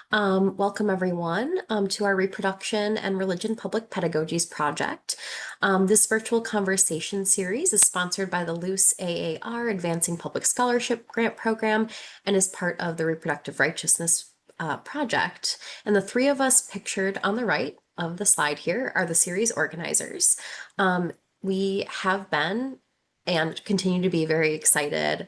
Welcome everyone to our Reproduction and Religion Public Pedagogies project. This virtual conversation series is sponsored by the Luce AAR Advancing Public Scholarship Grant Program and is part of the Reproductive Righteousness project. And the three of us pictured on the right of the slide here are the series organizers. We have been and continue to be very excited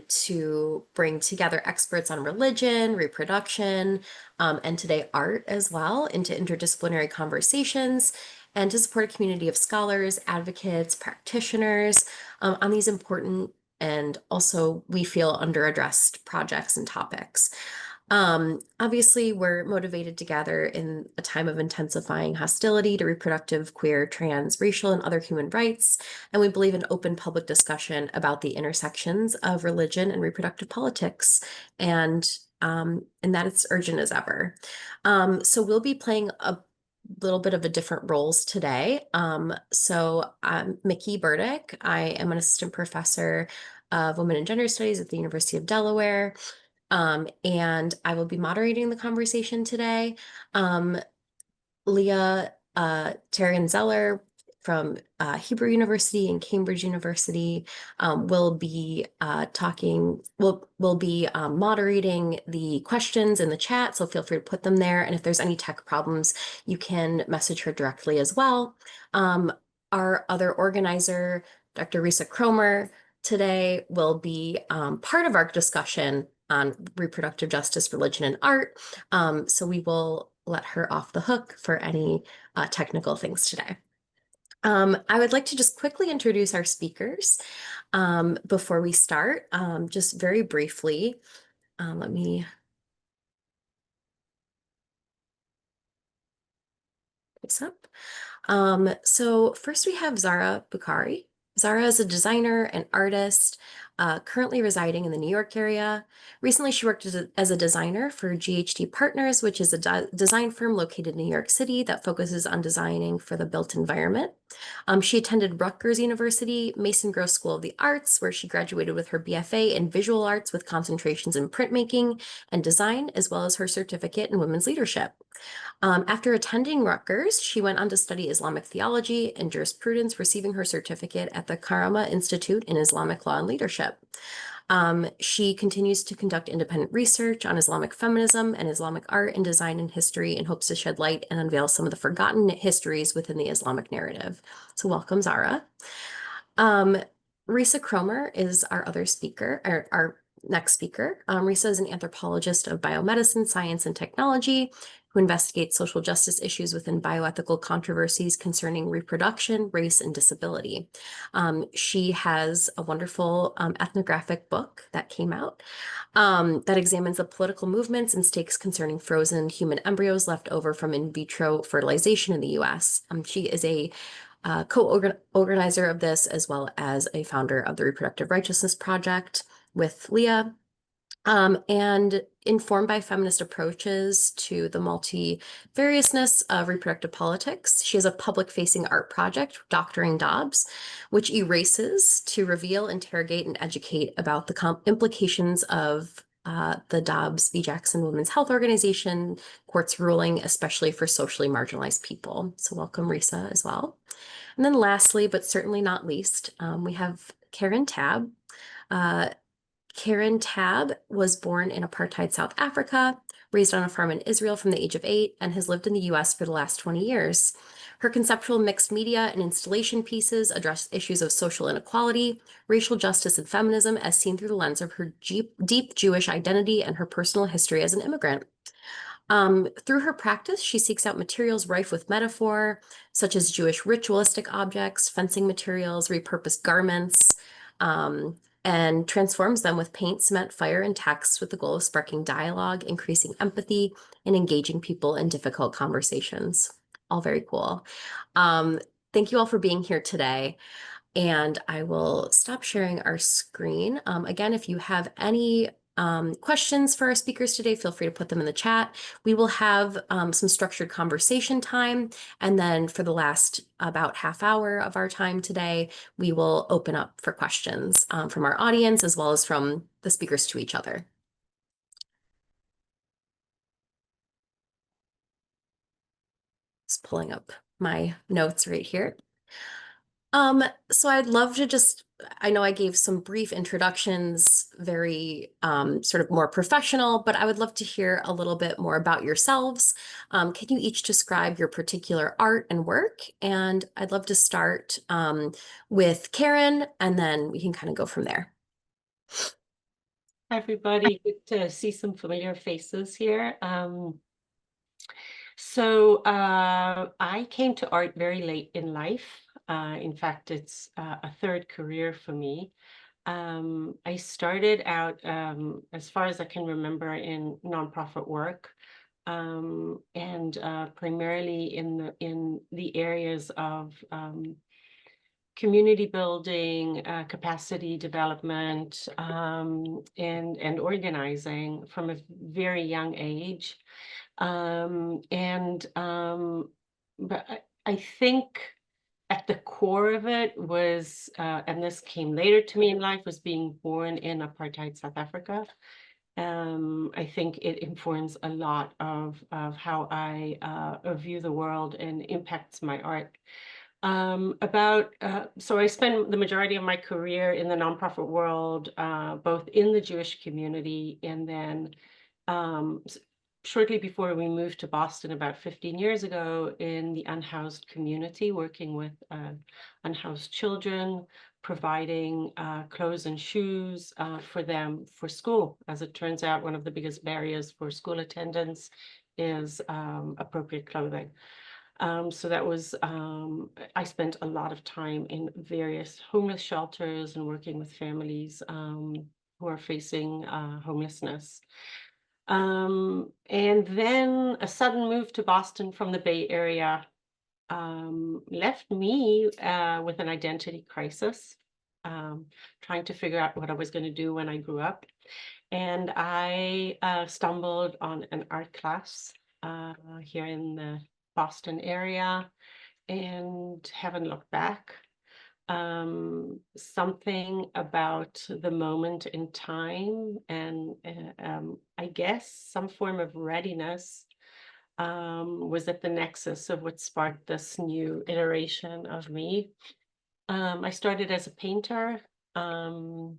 to bring together experts on religion, reproduction, and today art as well into interdisciplinary conversations and to support a community of scholars, advocates, practitioners on these important and also we feel under-addressed projects and topics. Obviously, we're motivated to gather in a time of intensifying hostility to reproductive, queer, trans, racial, and other human rights, and we believe in open public discussion about the intersections of religion and reproductive politics, and that it's urgent as ever. So we'll be playing a little bit of a different roles today. So I'm Mickey Burdick. I am an assistant professor of Women and Gender Studies at the University of Delaware. And I will be moderating the conversation today. Leah Zeller from Hebrew University and Cambridge University will be moderating the questions in the chat, so feel free to put them there. And if there's any tech problems, you can message her directly as well. Our other organizer, Dr. Risa Cromer, today will be part of our discussion on reproductive justice, religion, and art. So we will let her off the hook for any technical things today. I would like to just quickly introduce our speakers before we start, just very briefly. Let me put this up. So first we have Zahra Bukhari. Zahra is a designer and artist, currently residing in the New York area. Recently, she worked as a designer for GHD Partners, which is a design firm located in New York City that focuses on designing for the built environment. She attended Rutgers University Mason Gross School of the Arts, where she graduated with her BFA in visual arts with concentrations in printmaking and design, as well as her certificate in women's leadership. After attending Rutgers, she went on to study Islamic theology and jurisprudence, receiving her certificate at the Caron Institute in Islamic Law and Leadership. She continues to conduct independent research on Islamic feminism and Islamic art and design and history in hopes to shed light and unveil some of the forgotten histories within the Islamic narrative. So welcome, Zahra. Risa Cromer is our other speaker, or our next speaker. Risa is an anthropologist of biomedicine, science, and technology who investigates social justice issues within bioethical controversies concerning reproduction, race, and disability. She has a wonderful ethnographic book that came out that examines the political movements and stakes concerning frozen human embryos left over from in vitro fertilization in the US. She is a co-organizer of this, as well as a founder of the Reproductive Righteousness Project with Leah, and informed by feminist approaches to the multivariousness of reproductive politics. She has a public-facing art project, Doctoring Dobbs, which erases to reveal, interrogate, and educate about the implications of the Dobbs v. Jackson Women's Health Organization court's ruling, especially for socially marginalized people. So welcome, Risa, as well. And then lastly, but certainly not least, we have Caron Tabb. Caron Tabb was born in apartheid South Africa, raised on a farm in Israel from the age of 8, and has lived in the US for the last 20 years. Her conceptual mixed media and installation pieces address issues of social inequality, racial justice, and feminism as seen through the lens of her deep Jewish identity and her personal history as an immigrant. Through her practice, she seeks out materials rife with metaphor, such as Jewish ritualistic objects, fencing materials, repurposed garments, and transforms them with paint, cement, fire, and text with the goal of sparking dialogue, increasing empathy, and engaging people in difficult conversations. All very cool. Thank you all for being here today. And I will stop sharing our screen. Again, if you have any questions for our speakers today, feel free to put them in the chat. We will have some structured conversation time. And then for the last about half hour of our time today, we will open up for questions from our audience as well as from the speakers to each other. Just pulling up my notes right here. So I'd love to just, I know I gave some brief introductions, very sort of more professional, but I would love to hear a little bit more about yourselves. Can you each describe your particular art and work? And I'd love to start with Caron, and then we can kind of go from there. Hi, everybody. Good to see some familiar faces here. I came to art very late in life. In fact, it's a third career for me. I started out, as far as I can remember, in nonprofit work, and primarily in the areas of community building, capacity development, and organizing from a very young age. But I think at the core of it was, and this came later to me in life, was being born in apartheid South Africa. I think it informs a lot of how I view the world and impacts my art. So I spent the majority of my career in the nonprofit world, both in the Jewish community and then shortly before we moved to Boston about 15 years ago in the unhoused community, working with unhoused children, providing clothes and shoes for them for school. As it turns out, one of the biggest barriers for school attendance is appropriate clothing. So that was, I spent a lot of time in various homeless shelters and working with families who are facing homelessness. And then a sudden move to Boston from the Bay Area left me with an identity crisis, trying to figure out what I was going to do when I grew up. And I stumbled on an art class here in the Boston area and haven't looked back. Something about the moment in time and I guess some form of readiness was at the nexus of what sparked this new iteration of me. I started as a painter and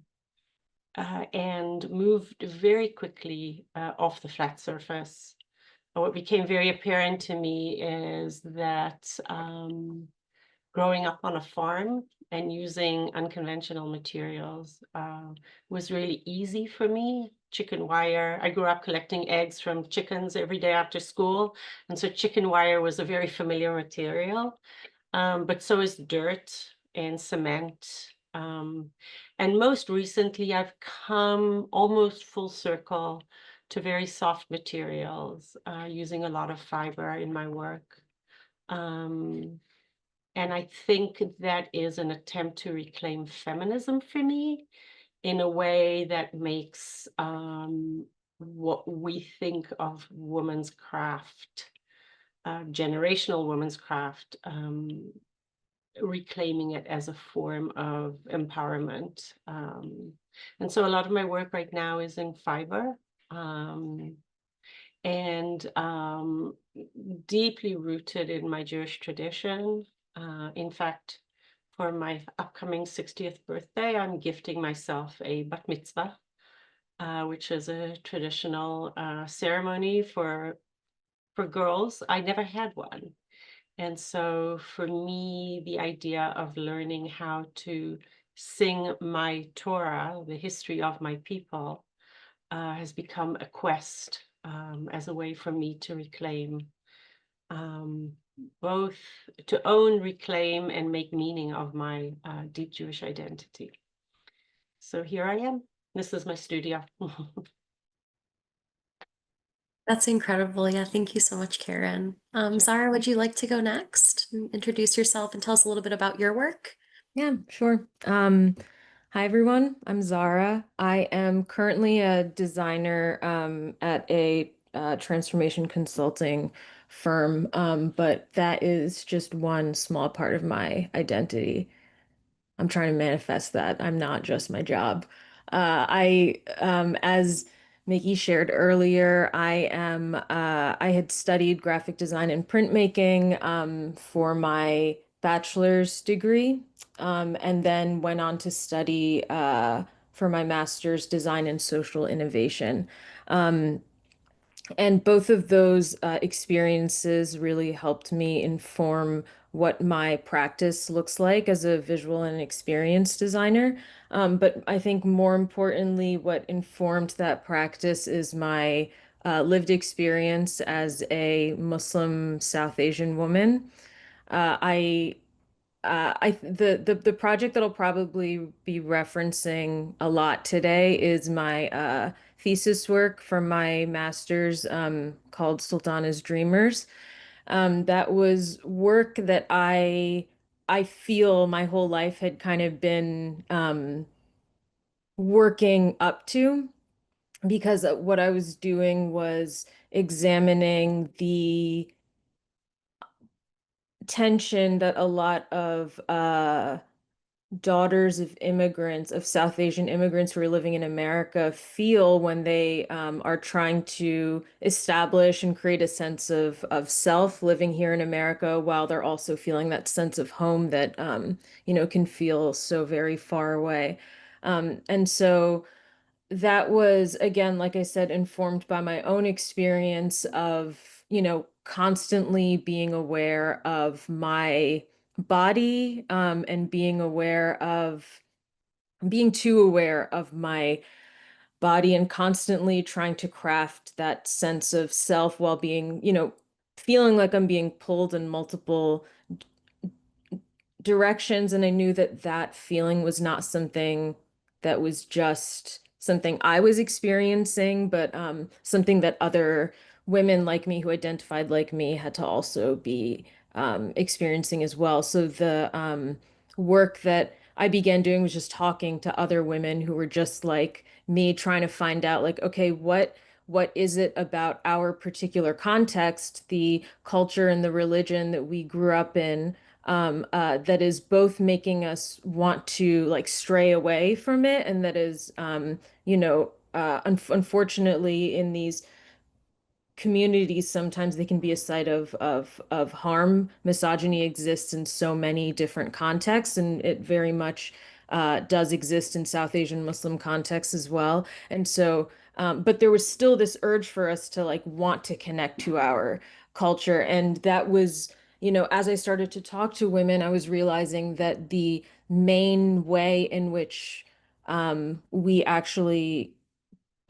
moved very quickly off the flat surface. What became very apparent to me is that growing up on a farm and using unconventional materials was really easy for me. Chicken wire. I grew up collecting eggs from chickens every day after school. And so chicken wire was a very familiar material, but so is dirt and cement. And most recently, I've come almost full circle to very soft materials, using a lot of fiber in my work. And I think that is an attempt to reclaim feminism for me in a way that makes what we think of women's craft, generational women's craft, reclaiming it as a form of empowerment. And so a lot of my work right now is in fiber. And deeply rooted in my Jewish tradition. In fact, for my upcoming 60th birthday, I'm gifting myself a bat mitzvah, which is a traditional ceremony for girls. I never had one. And so for me, the idea of learning how to sing my Torah, the history of my people, has become a quest as a way for me to reclaim, both to own, reclaim, and make meaning of my deep Jewish identity. So here I am. This is my studio. That's incredible. Yeah, thank you so much, Caron. Zahra, would you like to go next and introduce yourself and tell us a little bit about your work? Yeah, sure. Hi everyone, I'm Zahra. I am currently a designer at a transformation consulting firm, but that is just one small part of my identity. I'm trying to manifest that. I'm not just my job. As Mickey shared earlier, I had studied graphic design and printmaking for my bachelor's degree, and then went on to study for my master's design and social innovation. Um, and both of those experiences really helped me inform what my practice looks like as a visual and experience designer. But I think more importantly, what informed that practice is my lived experience as a Muslim South Asian woman. I the project that I'll probably be referencing a lot today is my thesis work from my master's called Sultana's Dreamers. That was work that I feel my whole life had kind of been working up to because what I was doing was examining the tension that a lot of daughters of immigrants, of South Asian immigrants who are living in America feel when they are trying to establish and create a sense of self living here in America while they're also feeling that sense of home that can feel so very far away. And so that was, again, like I said, informed by my own experience of, constantly being aware of my body, and being too aware of my body and constantly trying to craft that sense of self while being, feeling like I'm being pulled in multiple directions. And I knew that that feeling was not something that was just something I was experiencing, but something that other women like me who identified like me had to also be experiencing as well. So the work that I began doing was just talking to other women who were just like me, trying to find out, like, okay, what is it about our particular context, the culture and the religion that we grew up in, that is both making us want to like stray away from it, and that is, unfortunately, in these communities, sometimes they can be a site of harm. Misogyny exists in so many different contexts, and it very much does exist in South Asian Muslim contexts as well. And so, but there was still this urge for us to like want to connect to our culture, and that was, as I started to talk to women, I was realizing that the main way in which we actually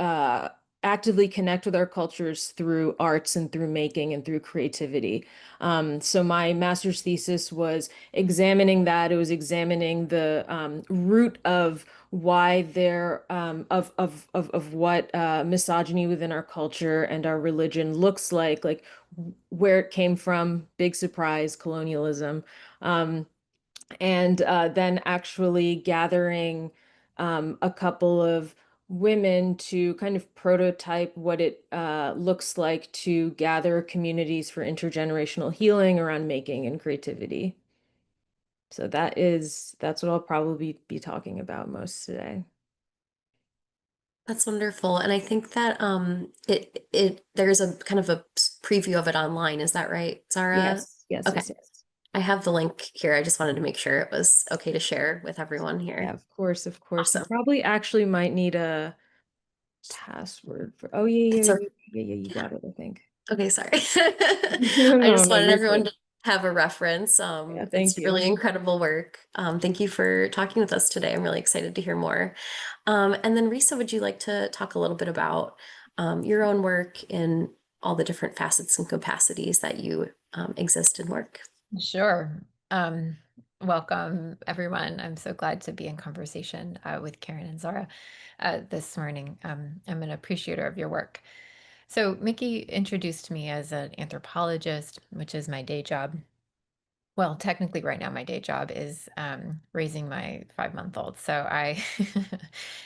uh, actively connect with our cultures through arts and through making and through creativity. So my master's thesis was examining that. It was examining the root of why there of what misogyny within our culture and our religion looks like where it came from. Big surprise, colonialism. And then actually gathering a couple of women to kind of prototype what it looks like to gather communities for intergenerational healing around making and creativity. So that's what I'll probably be talking about most today. That's wonderful. And I think that it there's a kind of a preview of it online. Is that right, Zara? Yes, yes, Okay. yes, yes. I have the link here. I just wanted to make sure it was okay to share with everyone Yeah, here. of course, of course. You Awesome. probably actually might need a password for, oh yeah, It's yeah, a yeah, yeah, yeah, you got it, I think. Okay, sorry. No, I no, just no, wanted you're everyone good. to have a reference. Yeah, It's thank you. really incredible work. Thank you for talking with us today. I'm really excited to hear more. And then Risa, would you like to talk a little bit about your own work in all the different facets and capacities that you exist in work? Sure. Welcome, everyone. I'm so glad to be in conversation with Caron and Zahra this morning. I'm an appreciator of your work. So, Mickey introduced me as an anthropologist, which is my day job. Well, technically, right now, my day job is raising my 5-month-old. So, I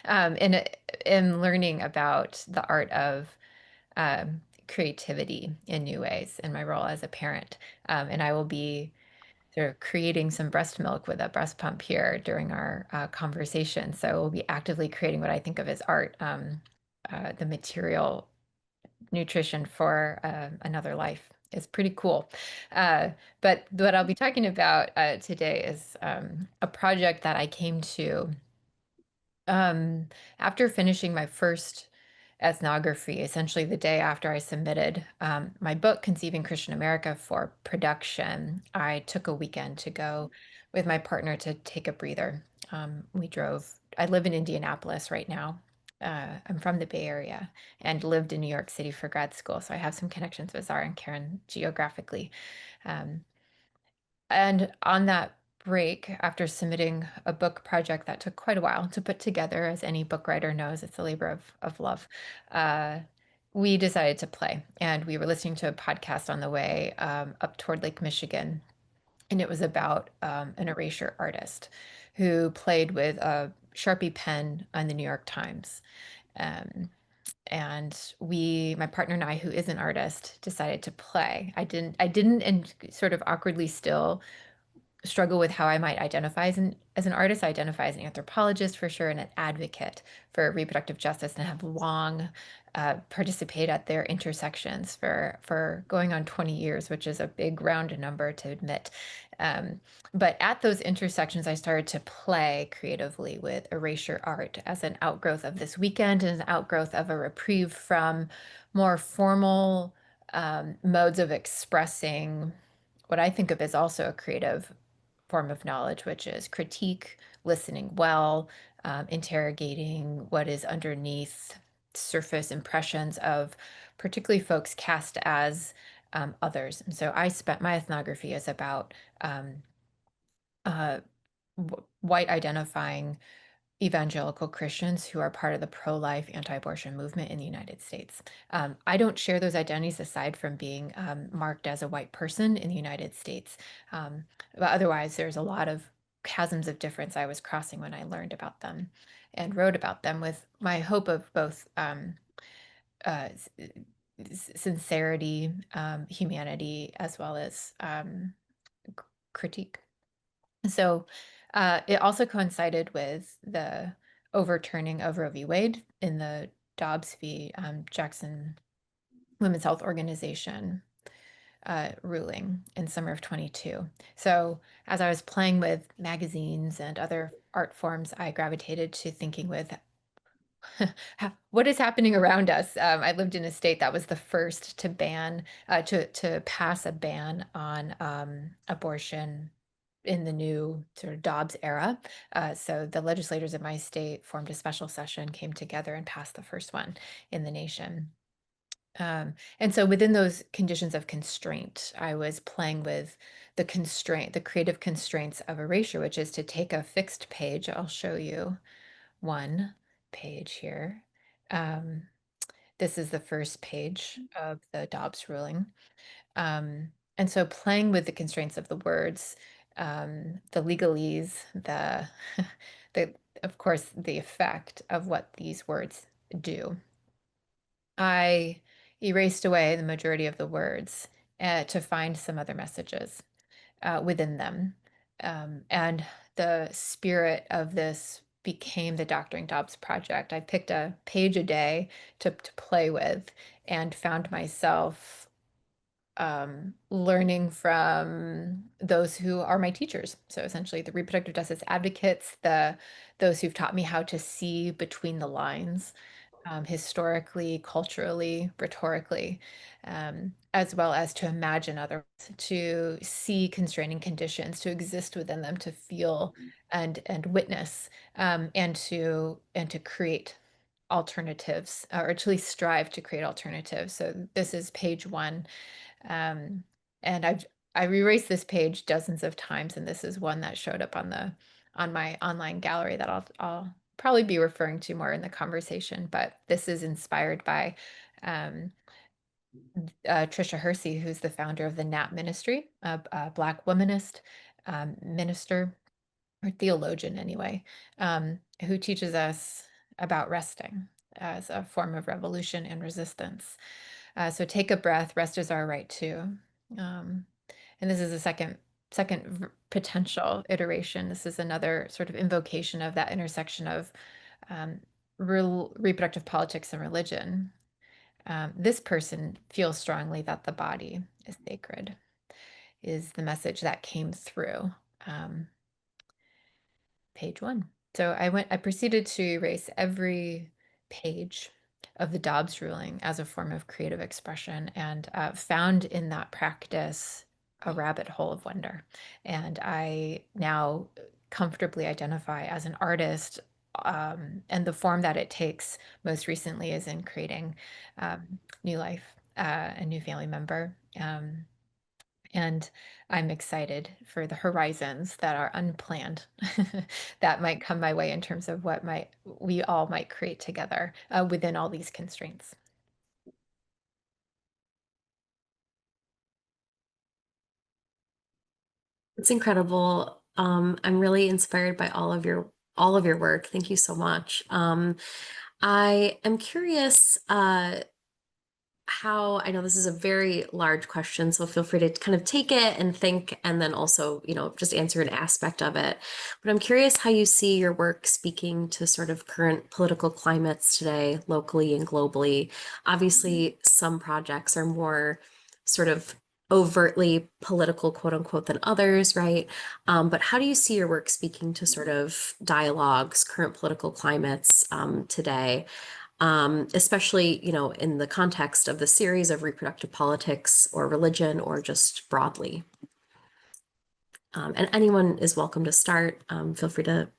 am learning about the art of creativity in new ways in my role as a parent. And I will be sort of creating some breast milk with a breast pump here during our conversation. So we'll be actively creating what I think of as art the material nutrition for another life is pretty cool. But what I'll be talking about today is a project that I came to after finishing my first ethnography, essentially the day after I submitted my book, Conceiving Christian America, for production. I took a weekend to go with my partner to take a breather. We drove, I live in Indianapolis right now. I'm from the Bay Area and lived in New York City for grad school, so I have some connections with Zahra and Caron geographically. And on that break, after submitting a book project that took quite a while to put together, as any book writer knows, it's a labor of love, we decided to play. And we were listening to a podcast on the way up toward Lake Michigan. And it was about an erasure artist who played with a Sharpie pen on the New York Times. And my partner and I, who is an artist, decided to play. I didn't, and sort of awkwardly still struggle with how I might identify as an artist. I identify as an anthropologist for sure, and an advocate for reproductive justice, and have long participated at their intersections for going on 20 years, which is a big round number to admit. But at those intersections, I started to play creatively with erasure art as an outgrowth of this weekend and an outgrowth of a reprieve from more formal modes of expressing what I think of as also a creative form of knowledge, which is critique, listening well, interrogating what is underneath surface impressions of particularly folks cast as others. And so I spent my ethnography as about uh, white identifying evangelical Christians who are part of the pro-life anti-abortion movement in the United States. I don't share those identities aside from being marked as a white person in the United States. But otherwise, there's a lot of chasms of difference I was crossing when I learned about them and wrote about them with my hope of both sincerity, humanity, as well as critique. So it also coincided with the overturning of Roe v. Wade in the Dobbs v. Jackson Women's Health Organization ruling in summer of 22. So as I was playing with magazines and other art forms, I gravitated to thinking with what is happening around us. I lived in a state that was the first to to pass a ban on abortion in the new sort of Dobbs era. So the legislators in my state formed a special session, came together and passed the first one in the nation. And so within those conditions of constraint, I was playing with the creative constraints of erasure, which is to take a fixed page. I'll show you one page here. This is the first page of the Dobbs ruling. And so playing with the constraints of the words, the legalese, of course, the effect of what these words do. I erased away the majority of the words to find some other messages within them. And the spirit of this became the Doctoring Dobbs project. I picked a page a day to play with and found myself learning from those who are my teachers. So essentially the reproductive justice advocates, those who've taught me how to see between the lines, historically, culturally, rhetorically, as well as to imagine others, to see constraining conditions, to exist within them, to feel and witness, and to create alternatives, or to at least strive to create alternatives. So this is page one. And I've erased this page dozens of times, and this is one that showed up on my online gallery that I'll probably be referring to more in the conversation. But this is inspired by Tricia Hersey, who's the founder of the NAP Ministry, a Black womanist minister or theologian anyway, who teaches us about resting as a form of revolution and resistance. So take a breath. Rest is our right too. And this is a second potential iteration. This is another sort of invocation of that intersection of reproductive politics and religion, this person feels strongly that the body is sacred, is the message that came through. Page 1. So I proceeded to erase every page of the Dobbs ruling as a form of creative expression, and found in that practice a rabbit hole of wonder. And I now comfortably identify as an artist, and the form that it takes most recently is in creating new life, a new family member. And I'm excited for the horizons that are unplanned that might come my way in terms of what we all might create together within all these constraints. It's incredible. I'm really inspired by all of your work. Thank you so much. I am curious, how I know this is a very large question, so feel free to kind of take it and think, and then also, just answer an aspect of it. But I'm curious how you see your work speaking to sort of current political climates today, locally and globally. Obviously, some projects are more sort of overtly political, quote unquote, than others, right? But how do you see your work speaking to sort of dialogues, current political climates today? Especially, in the context of the series of reproductive politics or religion or just broadly. And anyone is welcome to start. Feel free to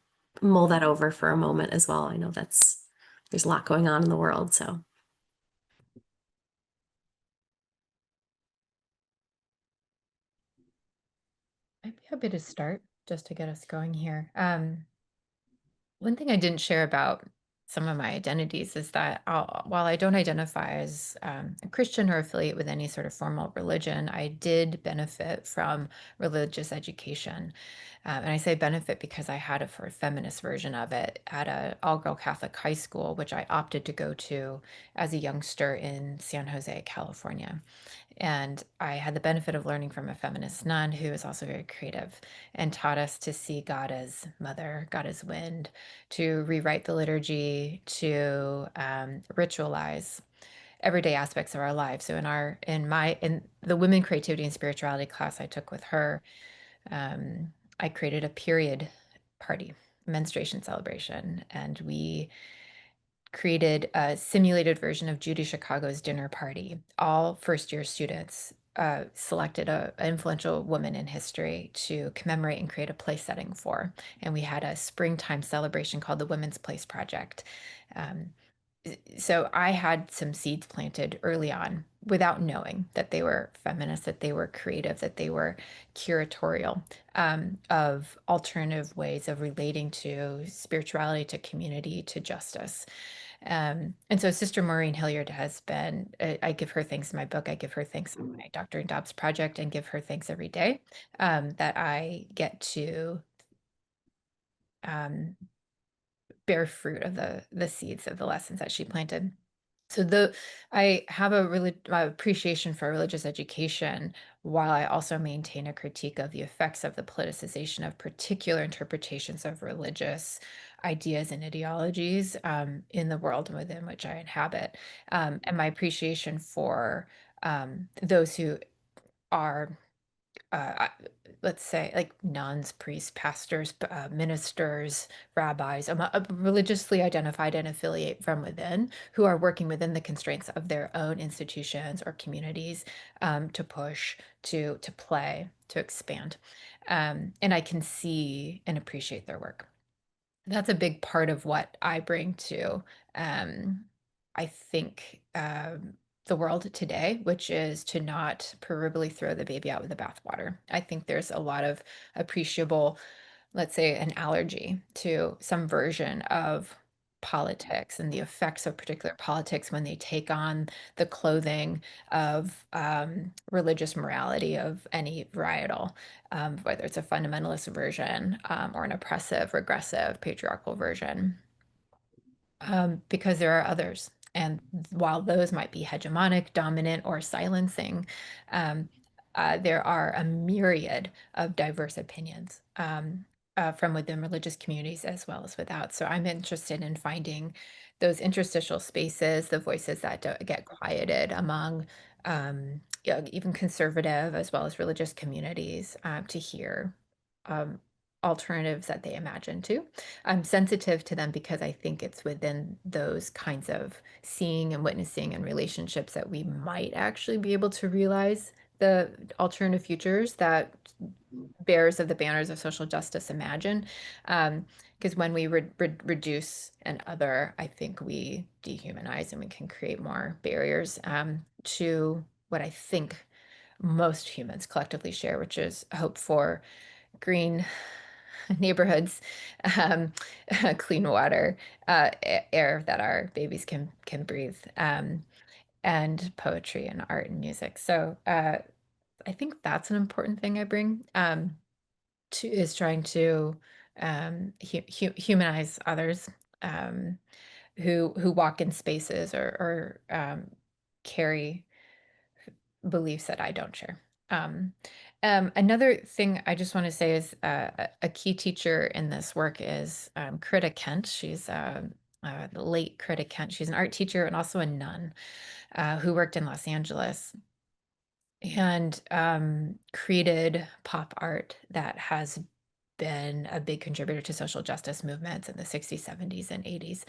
mull that over for a moment as well. I know there's a lot going on in the world, so. I'd be happy to start just to get us going here. One thing I didn't share about some of my identities is that while I don't identify as a Christian or affiliate with any sort of formal religion, I did benefit from religious education. And I say benefit because I had a sort of feminist version of it at an all-girl Catholic high school, which I opted to go to as a youngster in San Jose, California. And I had the benefit of learning from a feminist nun who was also very creative and taught us to see God as mother, God as wind, to rewrite the liturgy, to ritualize everyday aspects of our lives. So in the women creativity and spirituality class I took with her, I created a period party, menstruation celebration, and we created a simulated version of Judy Chicago's dinner party. All first-year students selected an influential woman in history to commemorate and create a place setting for. And we had a springtime celebration called the Women's Place Project. So I had some seeds planted early on without knowing that they were feminist, that they were creative, that they were curatorial, of alternative ways of relating to spirituality, to community, to justice. And so Sister Maureen Hilliard has been, I give her thanks in my book. I give her thanks in my Dr. and Dobbs project, and give her thanks every day that I get to bear fruit of the seeds of the lessons that she planted. So I have a really appreciation for religious education, while I also maintain a critique of the effects of the politicization of particular interpretations of religious ideas and ideologies in the world within which I inhabit, and my appreciation for those who are let's say like nuns, priests, pastors, ministers, rabbis, religiously identified and affiliate from within, who are working within the constraints of their own institutions or communities to push, to play, to expand. And I can see and appreciate their work. That's a big part of what I bring to, I think, the world today, which is to not proverbially throw the baby out with the bathwater. I think there's a lot of appreciable, let's say, an allergy to some version of politics and the effects of particular politics when they take on the clothing of religious morality of any varietal, whether it's a fundamentalist version or an oppressive, regressive, patriarchal version, because there are others. And while those might be hegemonic, dominant, or silencing, um, there are a myriad of diverse opinions from within religious communities as well as without. So I'm interested in finding those interstitial spaces, the voices that don't get quieted among even conservative as well as religious communities, to hear alternatives that they imagine too. I'm sensitive to them because I think it's within those kinds of seeing and witnessing and relationships that we might actually be able to realize the alternative futures that bearers of the banners of social justice imagine. Because when we reduce an other, I think we dehumanize and we can create more barriers to what I think most humans collectively share, which is hope for green neighborhoods, um, clean water, air that our babies can breathe, and poetry and art and music. So I think that's an important thing I bring to is trying to humanize others who walk in spaces or carry beliefs that I don't share. Another thing I just want to say is a key teacher in this work is Critta Kent. She's the late Critta Kent. She's an art teacher and also a nun who worked in Los Angeles and created pop art that has been a big contributor to social justice movements in the 60s, 70s, and 80s.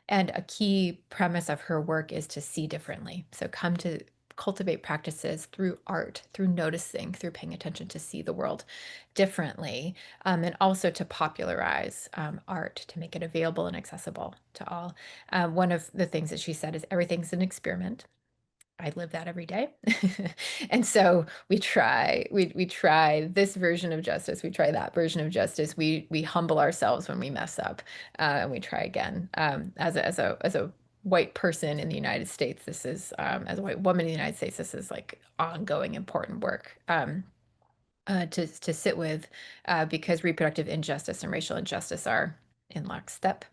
And a key premise of her work is to see differently. So come to cultivate practices through art, through noticing, through paying attention to see the world differently, and also to popularize art, to make it available and accessible to all. One of the things that she said is everything's an experiment. I live that every day. And so we try this version of justice, we try that version of justice. We humble ourselves when we mess up, and we try again. As a white person in the United States, this is as a white woman in the United States, this is like ongoing important work to sit with, because reproductive injustice and racial injustice are in lockstep.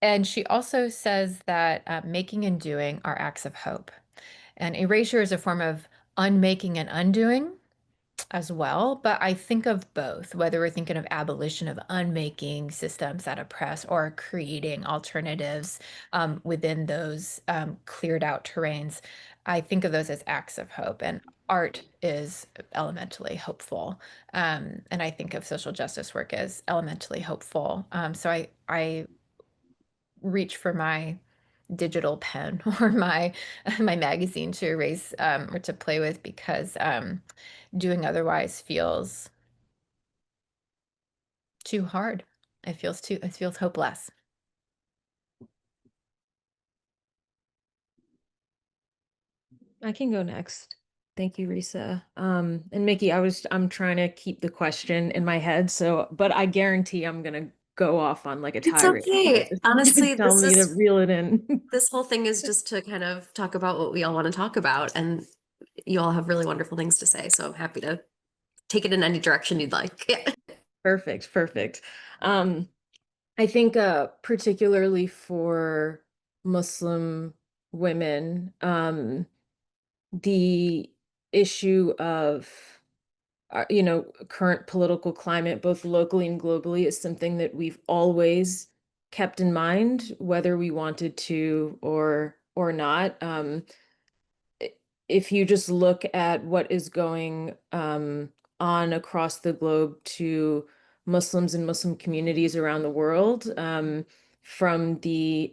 And she also says that making and doing are acts of hope. And erasure is a form of unmaking and undoing as well. But I think of both, whether we're thinking of abolition of unmaking systems that oppress or creating alternatives within those cleared out terrains. I think of those as acts of hope. And art is elementally hopeful. And I think of social justice work as elementally hopeful. So I reach for my digital pen or my magazine to erase or to play with, because doing otherwise feels too hard. It feels hopeless. I can go next. Thank you, Risa. And Mickey, I'm trying to keep the question in my head, but I guarantee I'm gonna go off on like a It's tirade. okay. Honestly, Tell me to reel it in. this whole thing is just to kind of talk about what we all want to talk about, and you all have really wonderful things to say. So I'm happy to take it in any direction you'd like. Yeah. Perfect. I think particularly for Muslim women, the issue of current political climate, both locally and globally, is something that we've always kept in mind, whether we wanted to or not. If you just look at what is going on across the globe to Muslims and Muslim communities around the world, from the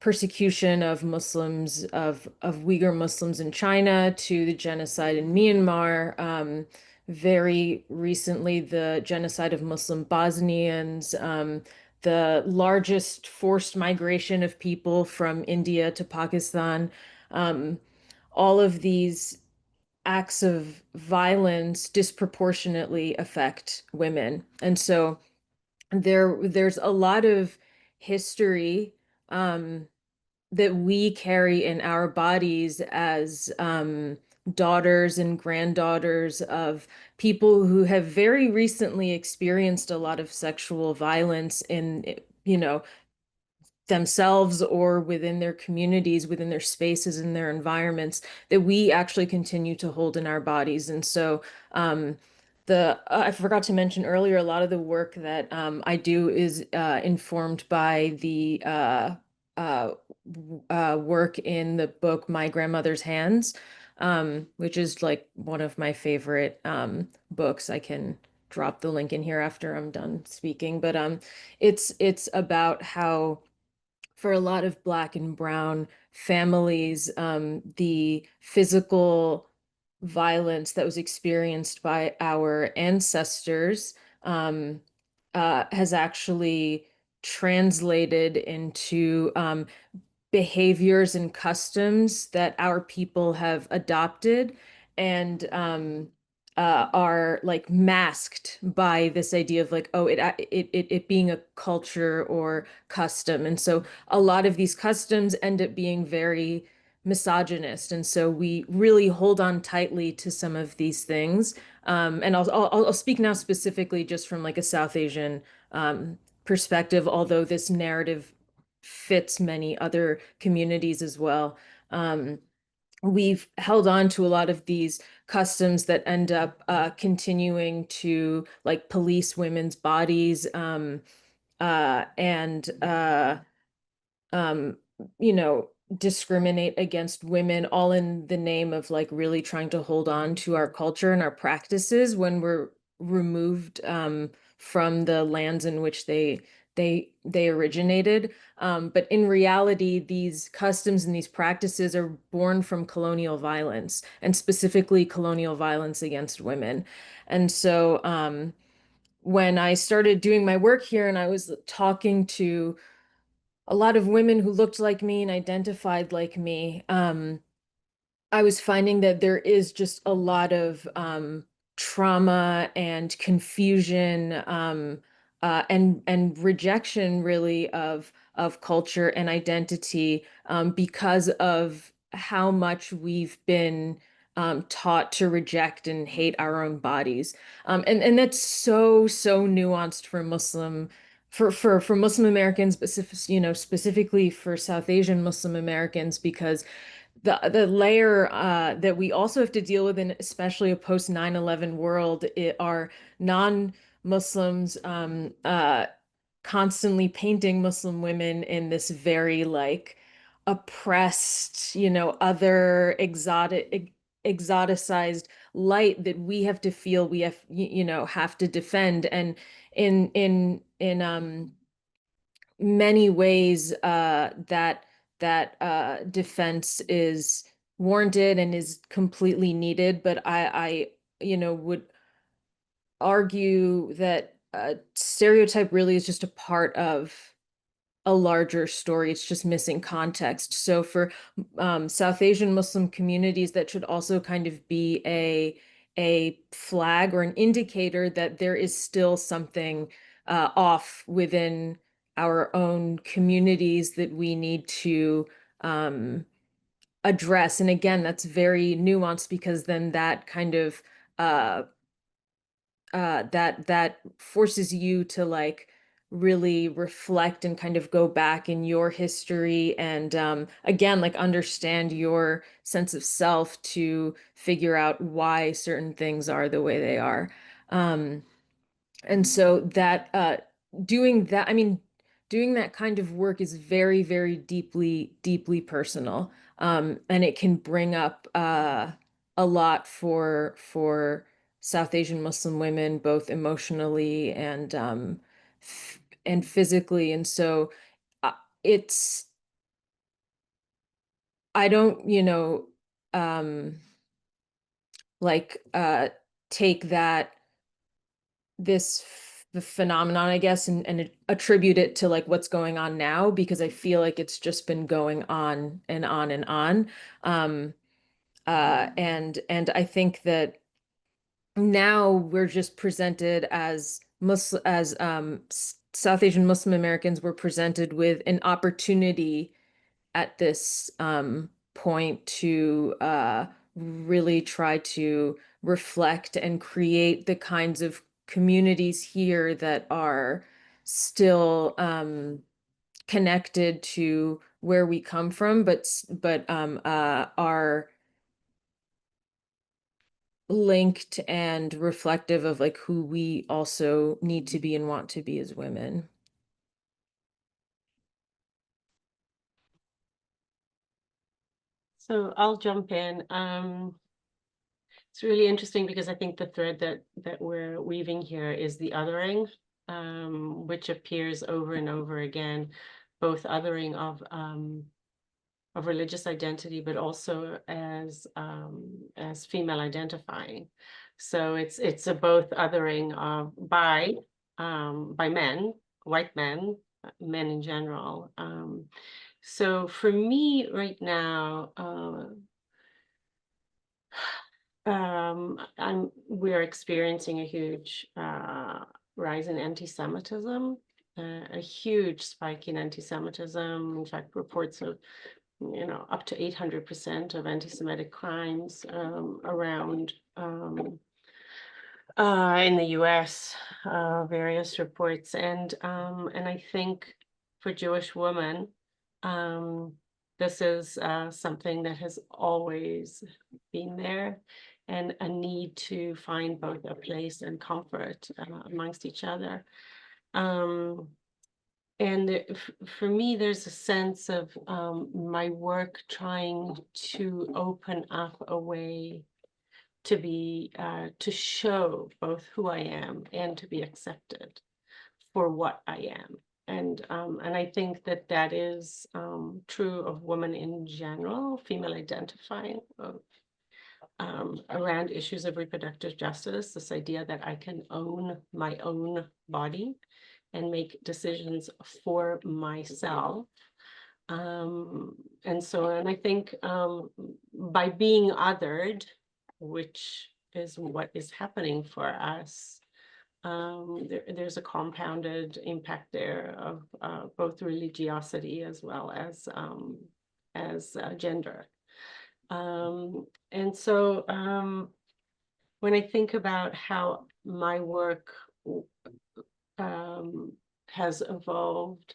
persecution of Muslims, of Uyghur Muslims in China, to the genocide in Myanmar, very recently the genocide of Muslim Bosnians, the largest forced migration of people from India to Pakistan. All of these acts of violence disproportionately affect women. And so there's a lot of history that we carry in our bodies as daughters and granddaughters of people who have very recently experienced a lot of sexual violence in, themselves or within their communities, within their spaces, in their environments, that we actually continue to hold in our bodies. And so I forgot to mention earlier, a lot of the work that I do is informed by the work in the book My Grandmother's Hands, which is like one of my favorite books. I can drop the link in here after I'm done speaking, but it's about how for a lot of Black and Brown families, the physical violence that was experienced by our ancestors has actually translated into behaviors and customs that our people have adopted and are like masked by this idea of like, oh, it being a culture or custom. And so a lot of these customs end up being very misogynist. And so we really hold on tightly to some of these things. And I'll speak now specifically just from like a South Asian perspective, although this narrative fits many other communities as well. We've held on to a lot of these customs that end up continuing to like police women's bodies and um, discriminate against women, all in the name of like really trying to hold on to our culture and our practices when we're removed from the lands in which they originated. But in reality, these customs and these practices are born from colonial violence, and specifically colonial violence against women. And so when I started doing my work here and I was talking to a lot of women who looked like me and identified like me, I was finding that there is just a lot of trauma and confusion and rejection really of culture and identity because of how much we've been taught to reject and hate our own bodies. And that's so nuanced for Muslim for Muslim Americans, but specifically for South Asian Muslim Americans, because the layer that we also have to deal with, in especially a post 9/11 world, are non-Muslims constantly painting Muslim women in this very like oppressed, other exoticized light that we have to feel, we have to defend. And in many ways that defense is warranted and is completely needed, but I would argue that stereotype really is just a part of a larger story. It's just missing context. So for South Asian Muslim communities, that should also kind of be a flag or an indicator that there is still something off within our own communities that we need to address. And again, that's very nuanced, because then that kind of uh, that forces you to like really reflect and kind of go back in your history and again like understand your sense of self to figure out why certain things are the way they are. And so that doing that, I mean, doing that kind of work is very deeply personal. And it can bring up a lot for South Asian Muslim women, both emotionally and physically. And so uh, it's I don't, like take that the phenomenon, I guess, and attribute it to like what's going on now, because I feel like it's just been going on and on and on. Um, and I think that now we're just presented as South Asian Muslim Americans, we're presented with an opportunity at this point to really try to reflect and create the kinds of communities here that are still connected to where we come from, but are linked and reflective of like who we also need to be and want to be as women. So I'll jump in. It's really interesting because I think the thread that we're weaving here is the othering, which appears over and over again, both othering of religious identity, but also as female identifying. So it's a both othering of by men, white men, men in general. So for me right now, we're experiencing a huge rise in anti-Semitism, a huge spike in anti-Semitism. In fact, reports of up to 800% of anti-Semitic crimes around in the US, various reports, and I think for Jewish women, this is something that has always been there, and a need to find both a place and comfort amongst each other. And for me, there's a sense of my work trying to open up a way to be, to show both who I am and to be accepted for what I am. And I think that is true of women in general, female identifying, around issues of reproductive justice, this idea that I can own my own body and make decisions for myself. And I think by being othered, which is what is happening for us, there's a compounded impact there of both religiosity as well as gender. And so when I think about how my work has evolved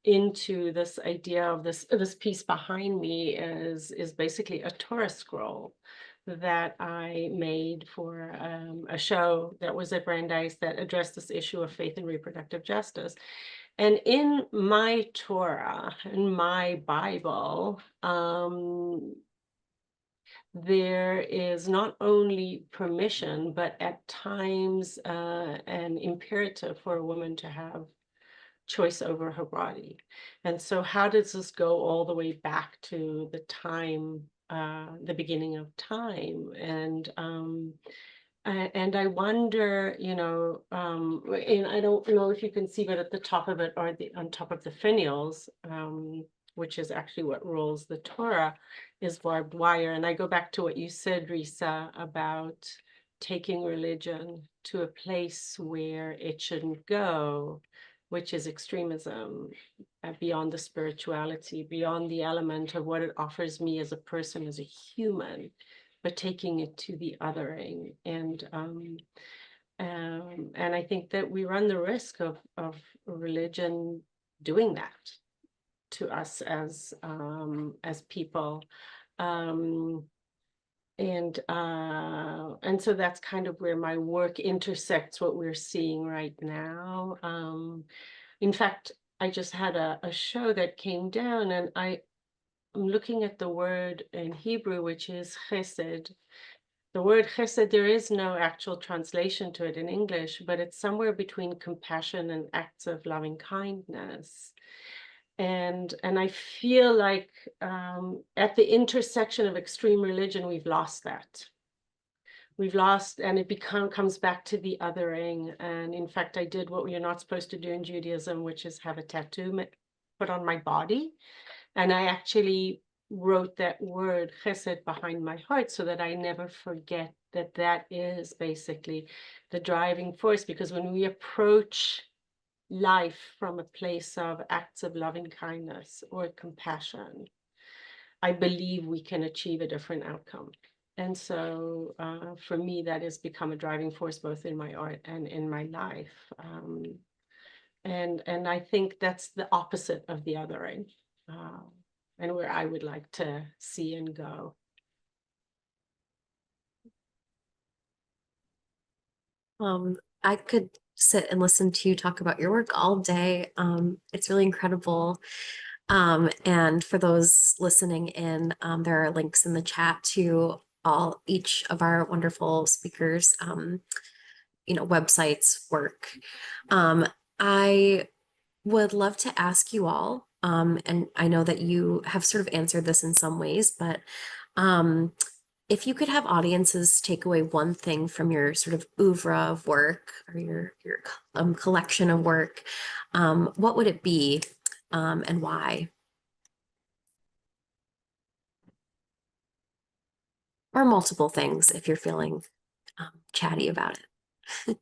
into this idea of this piece behind me is basically a Torah scroll that I made for a show that was at Brandeis that addressed this issue of faith and reproductive justice. And in my Torah, in my Bible, there is not only permission, but at times an imperative for a woman to have choice over her body. And so how does this go all the way back to the time, the beginning of time? And I wonder, and I don't know if you can see, but at the top of it, or on top of the finials, which is actually what rules the Torah, is barbed wire. And I go back to what you said, Risa, about taking religion to a place where it shouldn't go, which is extremism, beyond the spirituality, beyond the element of what it offers me as a person, as a human, but taking it to the othering. And I think that we run the risk of religion doing that to us as people. And so that's kind of where my work intersects what we're seeing right now. In fact, I just had a show that came down, and I'm looking at the word in Hebrew, which is chesed. The word chesed, there is no actual translation to it in English, but it's somewhere between compassion and acts of loving kindness. And I feel like at the intersection of extreme religion, we've lost that. We've lost, and it comes back to the othering. And in fact, I did what you're not supposed to do in Judaism, which is have a tattoo put on my body. And I actually wrote that word chesed behind my heart so that I never forget that that is basically the driving force. Because when we approach life from a place of acts of loving kindness or compassion, I believe we can achieve a different outcome. And so for me, that has become a driving force both in my art and in my life. And I think that's the opposite of the othering, and where I would like to see and go. I could sit and listen to you talk about your work all day. It's really incredible. And for those listening in, there are links in the chat to each of our wonderful speakers, websites, work. I would love to ask you all, and I know that you have sort of answered this in some ways, but if you could have audiences take away one thing from your sort of oeuvre of work or your collection of work, what would it be, and why? Or multiple things if you're feeling chatty about it.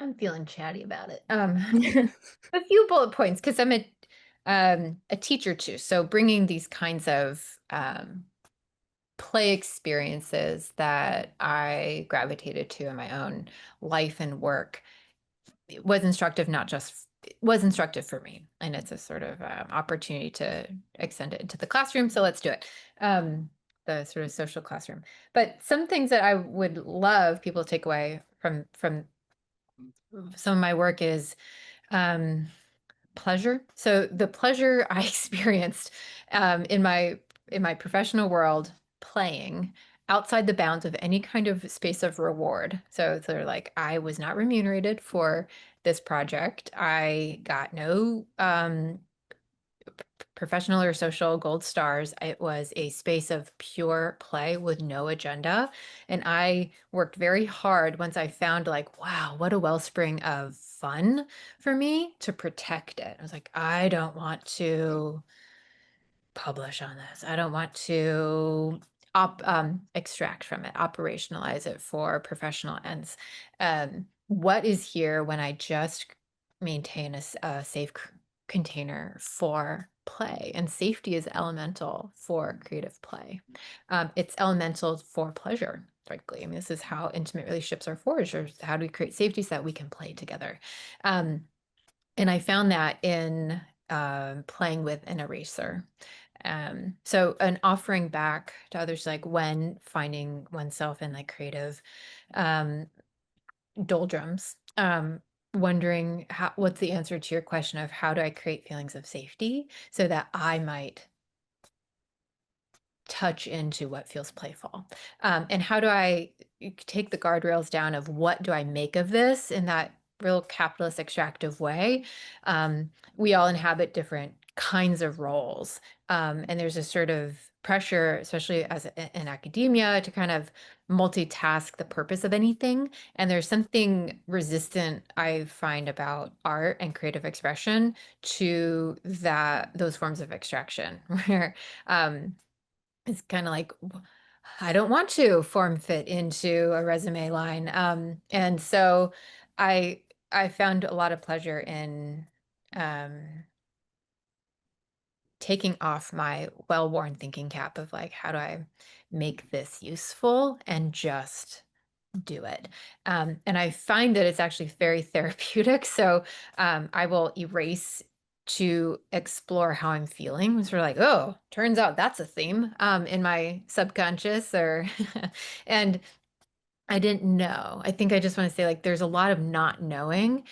I'm feeling chatty about it. A few bullet points because I'm a teacher too. So bringing these kinds of play experiences that I gravitated to in my own life and work was instructive, was instructive for me. And it's a sort of opportunity to extend it into the classroom. So let's do it. The sort of social classroom. But some things that I would love people to take away from some of my work is pleasure. So the pleasure I experienced in my professional world playing outside the bounds of any kind of space of reward. So they're like, I was not remunerated for this project. I got no professional or social gold stars. It was a space of pure play with no agenda. And I worked very hard once I found like, wow, what a wellspring of fun for me to protect it. I was like, I don't want to publish on this. I don't want to extract from it, operationalize it for professional ends. What is here when I just maintain a safe container for play? And safety is elemental for creative play. It's elemental for pleasure, frankly. I mean, this is how intimate relationships are forged, or how do we create safety so that we can play together? And I found that in playing with an eraser. So an offering back to others, like when finding oneself in like creative um, doldrums, wondering what's the answer to your question of how do I create feelings of safety so that I might touch into what feels playful, and how do I take the guardrails down of what do I make of this in that real capitalist extractive way. We all inhabit different kinds of roles, and there's a sort of pressure, especially as in academia, to kind of multitask the purpose of anything. And there's something resistant I find about art and creative expression to those forms of extraction where it's kind of like, I don't want to form fit into a resume line. And so I I found a lot of pleasure in um, taking off my well-worn thinking cap of like, how do I make this useful and just do it. And I find that it's actually very therapeutic. So I will erase to explore how I'm feeling. It's sort of like, oh, turns out that's a theme in my subconscious, or and I didn't know. I think I just want to say like there's a lot of not knowing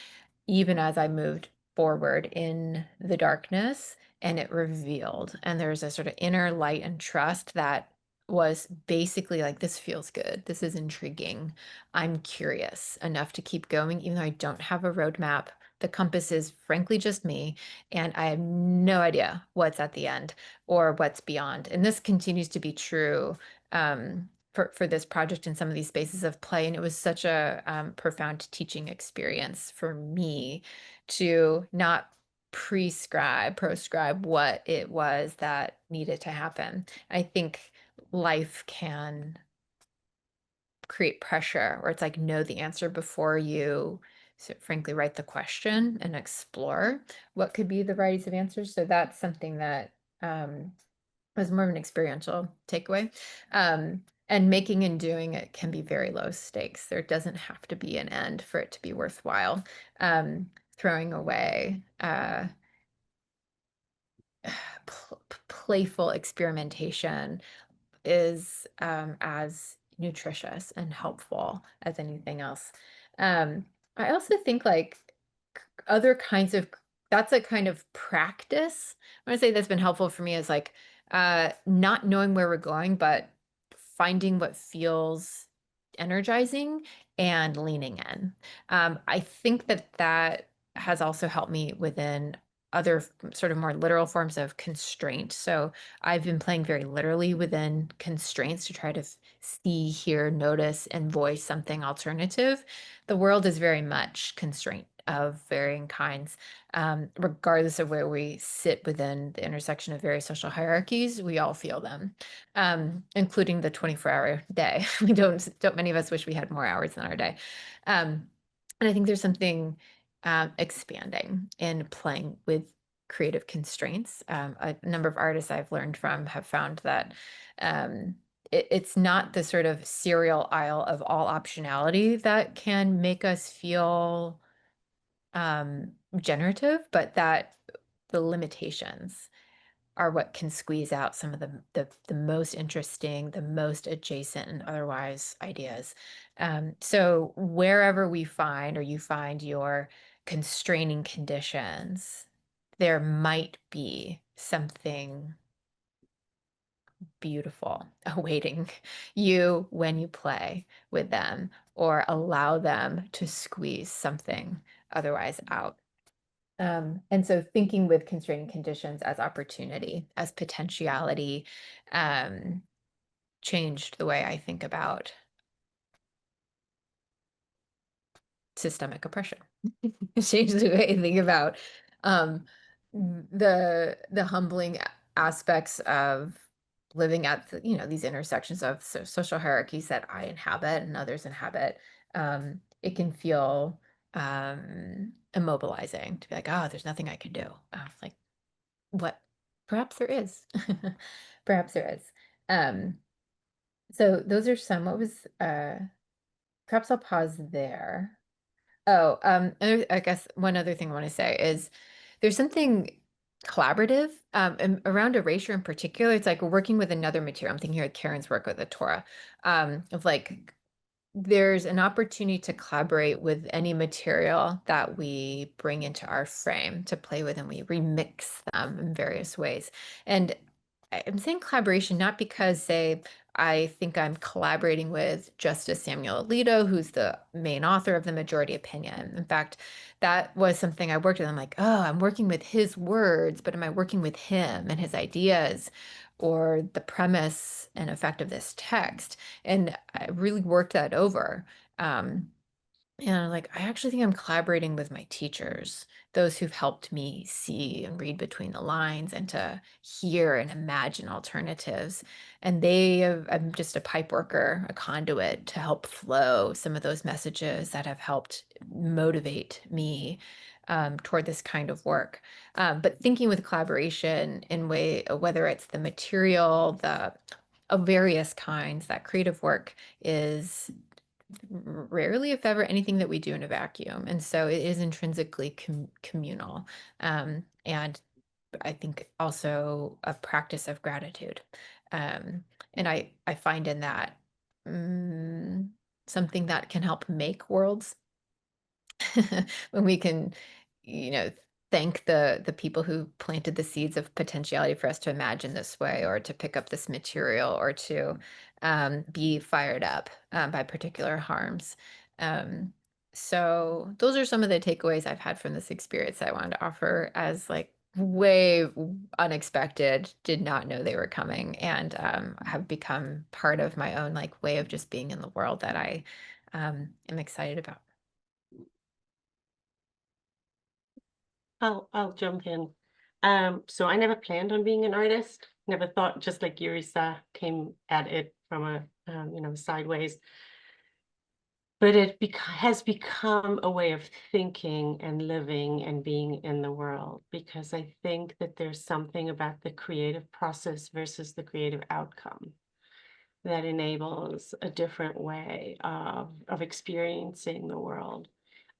even as I moved forward in the darkness, and it revealed. And there's a sort of inner light and trust that was basically like, this feels good. This is intriguing. I'm curious enough to keep going, even though I don't have a roadmap. The compass is frankly just me, and I have no idea what's at the end or what's beyond. And this continues to be true for this project in some of these spaces of play. And it was such a profound teaching experience for me to not proscribe what it was that needed to happen. I think life can create pressure where it's like, know the answer before you frankly write the question and explore what could be the varieties of answers. So that's something that was more of an experiential takeaway. And making and doing it can be very low stakes. There doesn't have to be an end for it to be worthwhile. Throwing away playful experimentation is as nutritious and helpful as anything else. I also think like other kinds of that's a kind of practice. I want to say that's been helpful for me is like not knowing where we're going, but finding what feels energizing and leaning in. I think that that has also helped me within other sort of more literal forms of constraint. So I've been playing very literally within constraints to try to see, hear, notice, and voice something alternative. The world is very much constraint of varying kinds. Regardless of where we sit within the intersection of various social hierarchies, we all feel them, including the 24-hour day. We don't many of us wish we had more hours in our day. And I think there's something expanding in playing with creative constraints. A number of artists I've learned from have found that it's not the sort of cereal aisle of all optionality that can make us feel generative, but that the limitations are what can squeeze out some of the most interesting, the most adjacent and otherwise ideas. So wherever we find or you find your constraining conditions, there might be something beautiful awaiting you when you play with them or allow them to squeeze something otherwise out. And so thinking with constraining conditions as opportunity, as potentiality, changed the way I think about systemic oppression. It changed the way I think about the humbling aspects of living at these intersections of social hierarchies that I inhabit and others inhabit. It can feel immobilizing to be like, oh, there's nothing I can do. Like, what? Perhaps there is. Perhaps there is. So those are some. What was perhaps I'll pause there. Oh, I guess one other thing I want to say is there's something collaborative and around erasure in particular. It's like we're working with another material. I'm thinking of Caron's work with the Torah, of like there's an opportunity to collaborate with any material that we bring into our frame to play with, and we remix them in various ways. And I'm saying collaboration not because, say, I think I'm collaborating with Justice Samuel Alito, who's the main author of the majority opinion. In fact, that was something I worked with. I'm like, oh, I'm working with his words, but am I working with him and his ideas or the premise and effect of this text? And I really worked that over. And like, I actually think I'm collaborating with my teachers, those who've helped me see and read between the lines and to hear and imagine alternatives. And I'm just a pipe worker, a conduit to help flow some of those messages that have helped motivate me toward this kind of work. But thinking with collaboration in whether it's the material, of various kinds, that creative work is rarely, if ever, anything that we do in a vacuum. And so it is intrinsically communal. And I think also a practice of gratitude. And I find in that something that can help make worlds when we can, thank the people who planted the seeds of potentiality for us to imagine this way or to pick up this material or to be fired up by particular harms. So those are some of the takeaways I've had from this experience I wanted to offer as like way unexpected, did not know they were coming, and have become part of my own like way of just being in the world that I am excited about. I'll jump in. So I never planned on being an artist. Never thought, just like Risa, came at it from a sideways. But it has become a way of thinking and living and being in the world, because I think that there's something about the creative process versus the creative outcome that enables a different way of experiencing the world.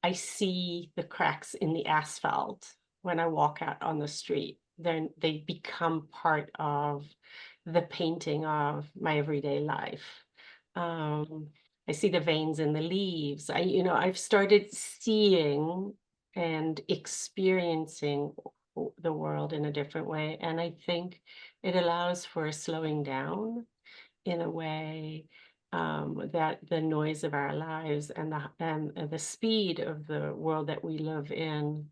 I see the cracks in the asphalt when I walk out on the street they become part of the painting of my everyday life. I see the veins in the leaves. I've started seeing and experiencing the world in a different way. And I think it allows for a slowing down in a way that the noise of our lives and the speed of the world that we live in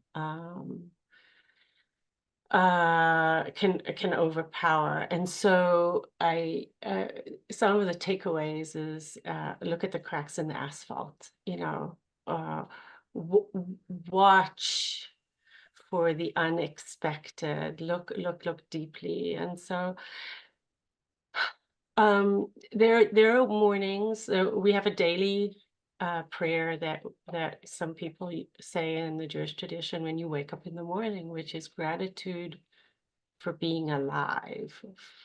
can overpower. And so some of the takeaways is look at the cracks in the asphalt, watch for the unexpected, look deeply. And so there are mornings, we have a daily prayer that some people say in the Jewish tradition when you wake up in the morning, which is gratitude for being alive,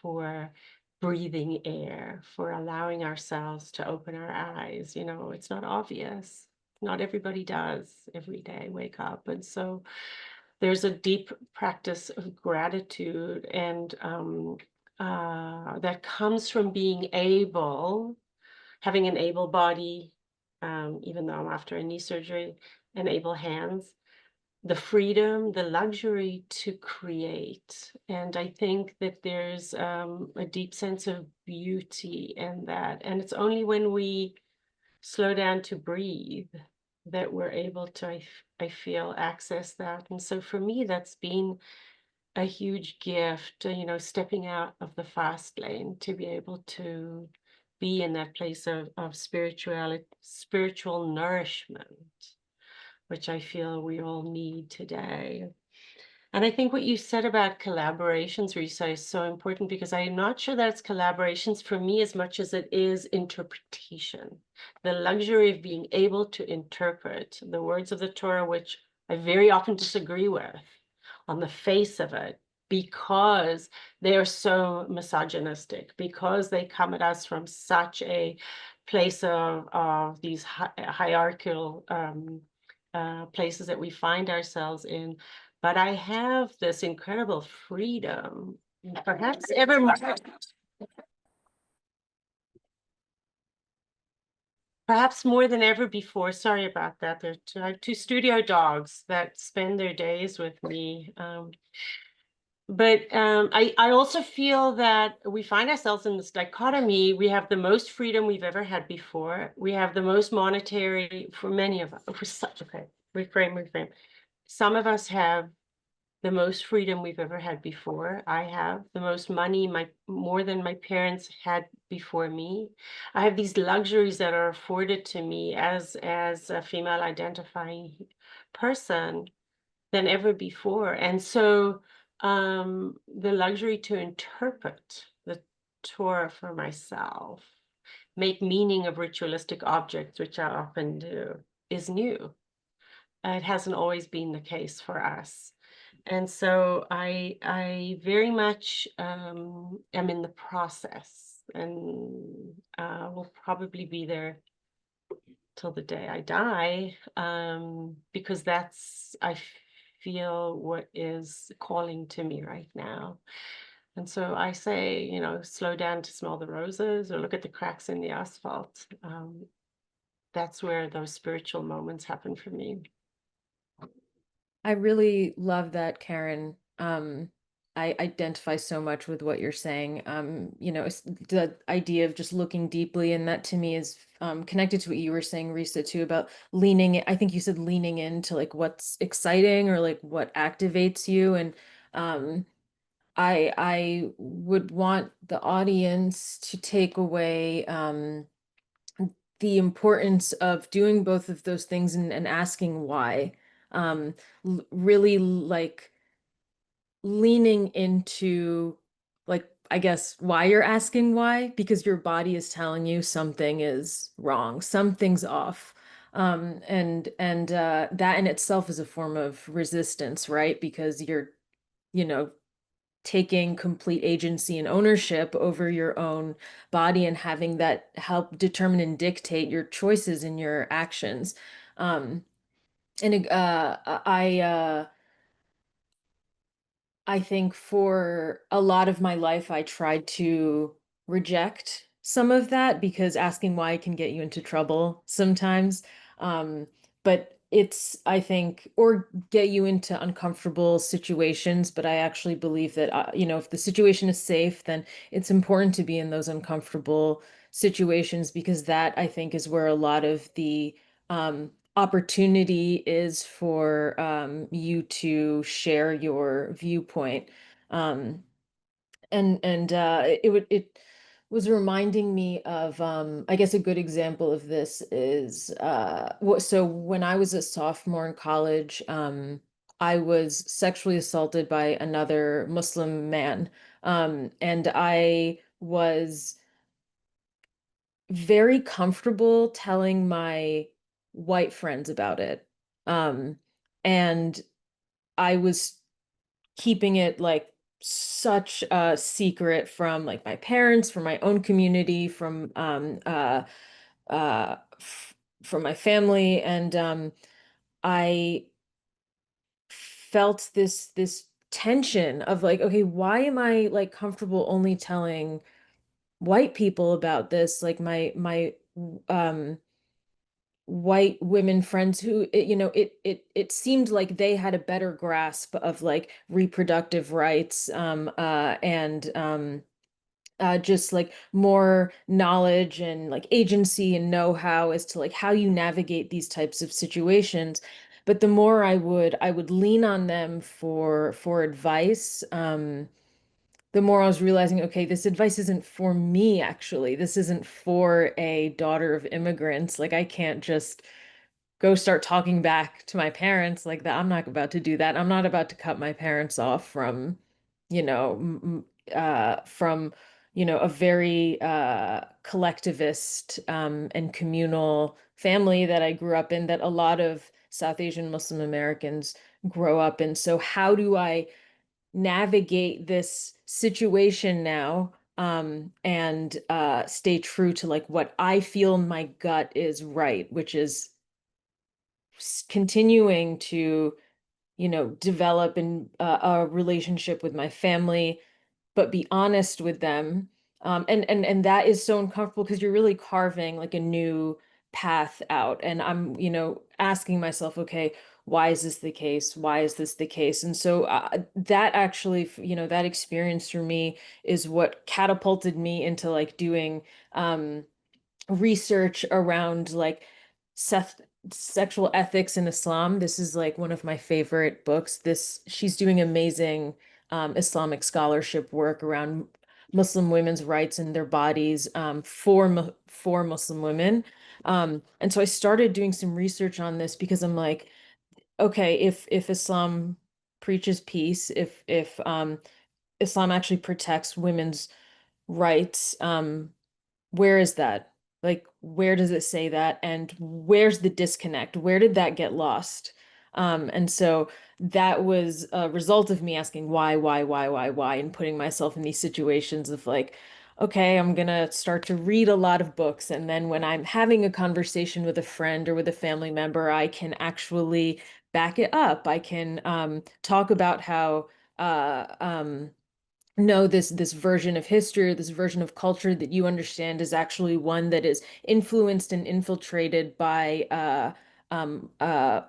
for breathing air, for allowing ourselves to open our eyes. It's not obvious. Not everybody does every day wake up. And so there's a deep practice of gratitude and that comes from having an able body, even though I'm after a knee surgery, and able hands, the freedom, the luxury to create. And I think that there's a deep sense of beauty in that. And it's only when we slow down to breathe that we're able to, I feel, access that. And so for me, that's been a huge gift, stepping out of the fast lane to be able to be in that place of spiritual nourishment, which I feel we all need today. And I think what you said about collaborations, Risa, is so important because I'm not sure that it's collaborations for me as much as it is interpretation. The luxury of being able to interpret the words of the Torah, which I very often disagree with on the face of it, because they are so misogynistic, because they come at us from such a place of these hierarchical places that we find ourselves in. But I have this incredible freedom, perhaps more than ever before. Sorry about that. I have two studio dogs that spend their days with me. But I also feel that we find ourselves in this dichotomy. We have the most freedom we've ever had before. We have the most monetary, for many of us. Okay, reframe. Some of us have the most freedom we've ever had before. I have the most money, more than my parents had before me. I have these luxuries that are afforded to me as a female identifying person than ever before. And so the luxury to interpret the Torah for myself, make meaning of ritualistic objects, which I often do, is new. It hasn't always been the case for us. And so I very much am in the process, and will probably be there till the day I die, because I feel what is calling to me right now. And so I say, slow down to smell the roses or look at the cracks in the asphalt. That's where those spiritual moments happen for me. I really love that, Caron. I identify so much with what you're saying. The idea of just looking deeply, and that to me is connected to what you were saying, Risa, too, about leaning. I think you said leaning into like what's exciting or like what activates you. And I would want the audience to take away the importance of doing both of those things and asking why. Really like leaning into like, I guess, why you're asking why, because your body is telling you something is wrong, something's off. That in itself is a form of resistance, right? Because you're, taking complete agency and ownership over your own body and having that help determine and dictate your choices and your actions. I I think for a lot of my life, I tried to reject some of that because asking why can get you into trouble sometimes. Um, but it's, I think, or get you into uncomfortable situations. But I actually believe that, if the situation is safe, then it's important to be in those uncomfortable situations because that, I think, is where a lot of the opportunity is for you to share your viewpoint. Um, it was reminding me of I guess a good example of this is so when I was a sophomore in college, I was sexually assaulted by another Muslim man. And I was very comfortable telling my white friends about it. Um, and I was keeping it like such a secret from like my parents, from my own community, from my family. And I felt this tension of like, okay, why am I like comfortable only telling white people about this? Like my um white women friends who it seemed like they had a better grasp of like reproductive rights and just like more knowledge and like agency and know-how as to like how you navigate these types of situations. But the more I would lean on them for advice, the more I was realizing, okay, this advice isn't for me, actually. This isn't for a daughter of immigrants. Like, I can't just go start talking back to my parents like that. I'm not about to do that. I'm not about to cut my parents off from, you know, from, a very collectivist and communal family that I grew up in, that a lot of South Asian Muslim Americans grow up in. So how do I navigate this situation now and stay true to like what I feel in my gut is right, which is continuing to, develop a relationship with my family, but be honest with them. And that is so uncomfortable because you're really carving like a new path out. And I'm, asking myself, okay, why is this the case? Why is this the case? And so that actually, that experience for me is what catapulted me into like doing research around like seth- sexual ethics in Islam. This is like one of my favorite books. She's doing amazing Islamic scholarship work around Muslim women's rights and their bodies for Muslim women. And so I started doing some research on this because I'm like, okay, if Islam preaches peace, if Islam actually protects women's rights, where is that? Like, where does it say that? And where's the disconnect? Where did that get lost? And so that was a result of me asking why, and putting myself in these situations of like, okay, I'm gonna start to read a lot of books. And then when I'm having a conversation with a friend or with a family member, I can actually back it up. I can talk about how no, this version of history or this version of culture that you understand is actually one that is influenced and infiltrated by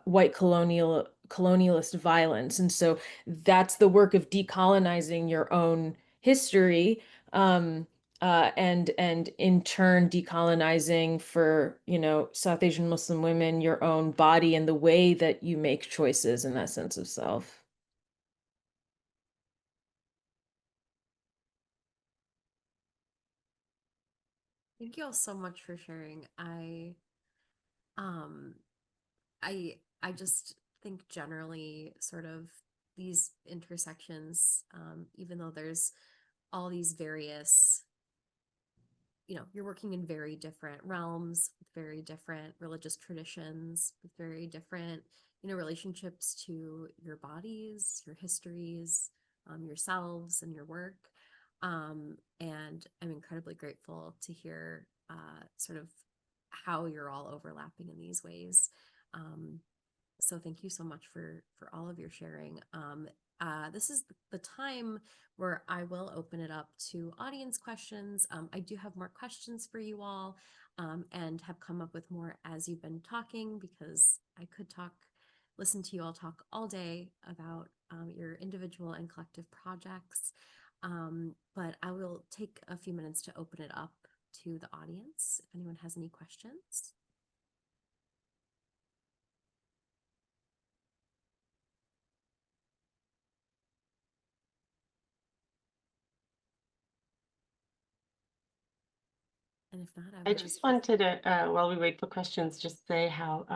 white colonialist violence. And so that's the work of decolonizing your own history, and in turn decolonizing for, South Asian Muslim women, your own body and the way that you make choices in that sense of self. Thank you all so much for sharing. Um, I just think generally sort of these intersections, even though there's all these various, you're working in very different realms with very different religious traditions, with very different, relationships to your bodies, your histories, yourselves and your work. And I'm incredibly grateful to hear sort of how you're all overlapping in these ways. So thank you so much for all of your sharing. this is the time where I will open it up to audience questions. I do have more questions for you all, and have come up with more as you've been talking, because I could listen to you all talk all day about your individual and collective projects. But I will take a few minutes to open it up to the audience if anyone has any questions. And if not, I just wanted to, while we wait for questions, just say how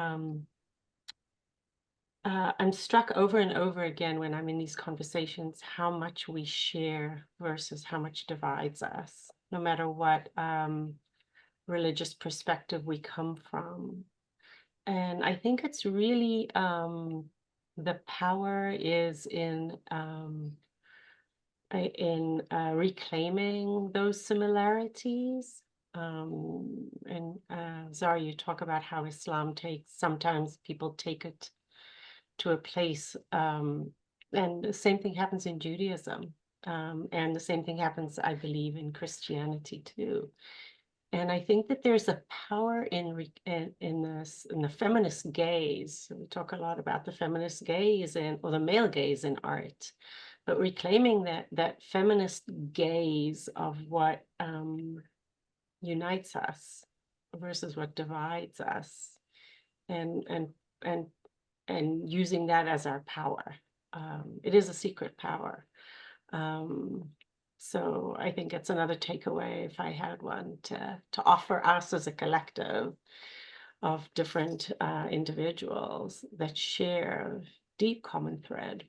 I'm struck over and over again when I'm in these conversations, how much we share versus how much divides us, no matter what religious perspective we come from. And I think it's really the power is in reclaiming those similarities. And Zahra, you talk about how Islam sometimes people take it to a place, and the same thing happens in Judaism, and the same thing happens, I believe, in Christianity too. And I think that there's a power in the feminist gaze. We talk a lot about the feminist gaze or the male gaze in art, but reclaiming that feminist gaze of what unites us versus what divides us, and using that as our power. It is a secret power. So I think it's another takeaway, if I had one, to offer us as a collective of different individuals that share deep common thread.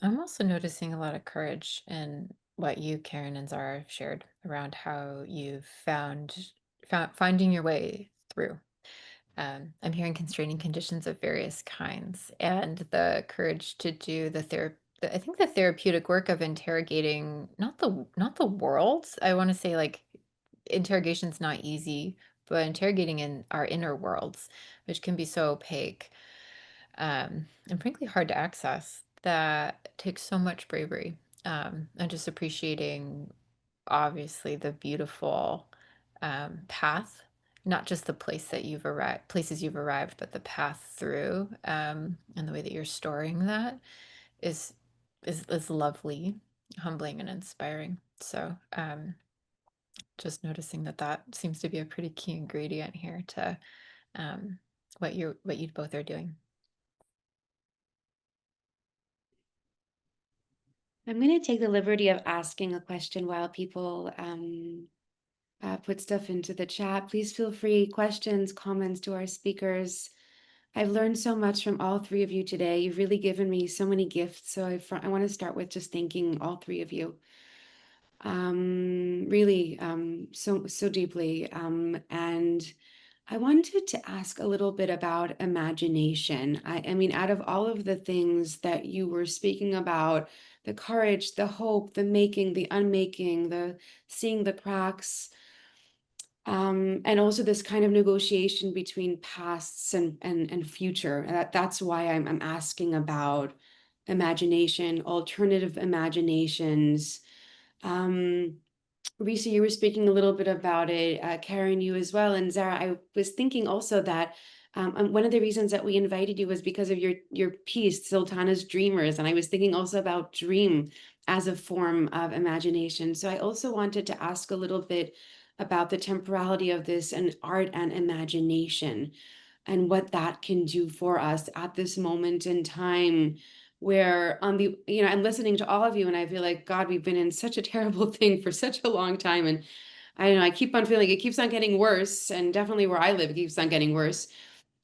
I'm also noticing a lot of courage in what you, Caron, and Zahra have shared around how you've finding your way through. I'm hearing constraining conditions of various kinds, and the courage to do I think the therapeutic work of interrogating not the world. I want to say, like, interrogation's not easy, but interrogating in our inner worlds, which can be so opaque, and frankly hard to access, that takes so much bravery. And just appreciating, obviously, the beautiful path, not just the places you've arrived, but the path through, and the way that you're storing that is lovely, humbling, and inspiring. So just noticing that seems to be a pretty key ingredient here to what you both are doing. I'm going to take the liberty of asking a question while people put stuff into the chat. Please feel free, questions, comments to our speakers. I've learned so much from all three of you today. You've really given me so many gifts. So I want to start with just thanking all three of you. Really, so deeply. And I wanted to ask a little bit about imagination. I mean, out of all of the things that you were speaking about, the courage, the hope, the making, the unmaking, the seeing the cracks, and also this kind of negotiation between pasts and future. That's why I'm asking about imagination, alternative imaginations. Risa, you were speaking a little bit about it, Caron, you as well, and Zahra. I was thinking also that one of the reasons that we invited you was because of your piece, Sultana's Dreamers, and I was thinking also about dream as a form of imagination. So I also wanted to ask a little bit about the temporality of this and art and imagination, and what that can do for us at this moment in time, where I'm listening to all of you and I feel like, God, we've been in such a terrible thing for such a long time. And I don't know, I keep on feeling it keeps on getting worse, and definitely where I live, it keeps on getting worse.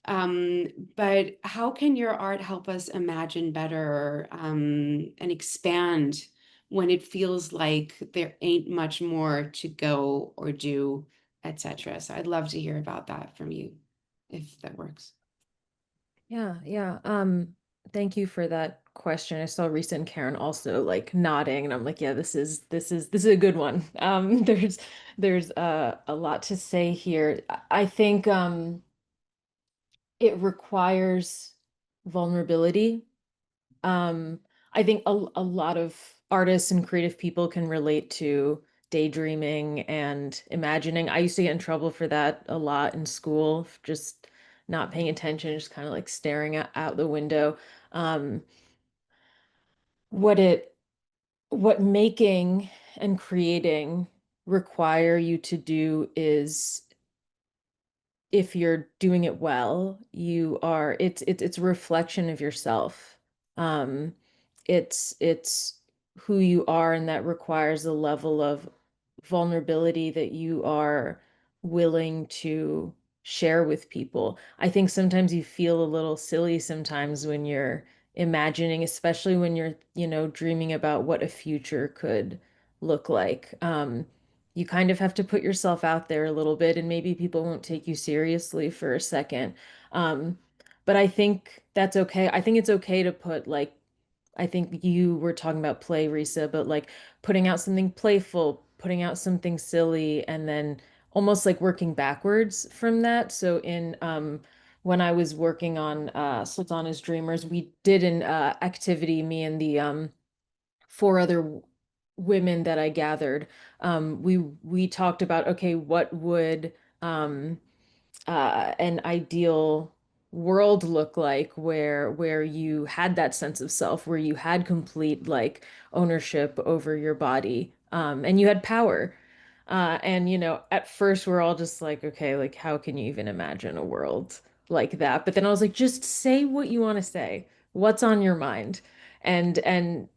But how can your art help us imagine better, and expand when it feels like there ain't much more to go or do, etc.? So I'd love to hear about that from you, if that works. Yeah. Thank you for that question. I saw Risa and Caron also like nodding, and I'm like, yeah, this is a good one. There's a lot to say here. I think it requires vulnerability. I think a lot of artists and creative people can relate to daydreaming and imagining. I used to get in trouble for that a lot in school, just not paying attention, just kind of like staring out the window. Um, what it what making and creating require you to do is, if you're doing it well, it's a reflection of yourself. Um, it's who you are, and that requires a level of vulnerability that you are willing to share with people. I think sometimes you feel a little silly sometimes when you're imagining, especially when you're, dreaming about what a future could look like. You kind of have to put yourself out there a little bit, and maybe people won't take you seriously for a second. Um, but I think that's okay. I think it's okay to put, like, I think you were talking about play, Risa, but like putting out something playful, putting out something silly, and then almost like working backwards from that. So when I was working on Sultana's Dreamers, we did an activity, me and the four other women that I gathered. We talked about, okay, what would um an ideal world look like, where you had that sense of self, where you had complete like ownership over your body, and you had power. And at first we're all just like, okay, like how can you even imagine a world like that? But then I was like, just say what you want to say. What's on your mind? And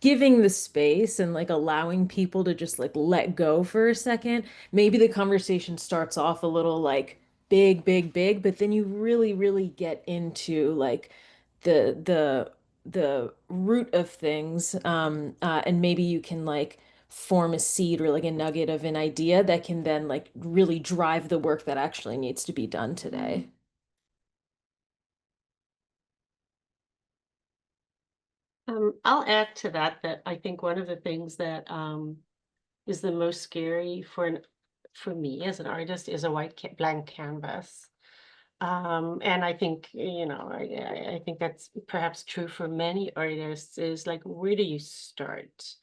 giving the space and like allowing people to just like let go for a second. Maybe the conversation starts off a little like big, big, big, but then you really, really get into like the root of things. And maybe you can like form a seed or like a nugget of an idea that can then like really drive the work that actually needs to be done today. I'll add to that I think one of the things that is the most scary for me as an artist is a blank canvas. And I think, I think that's perhaps true for many artists, is like, where do you start?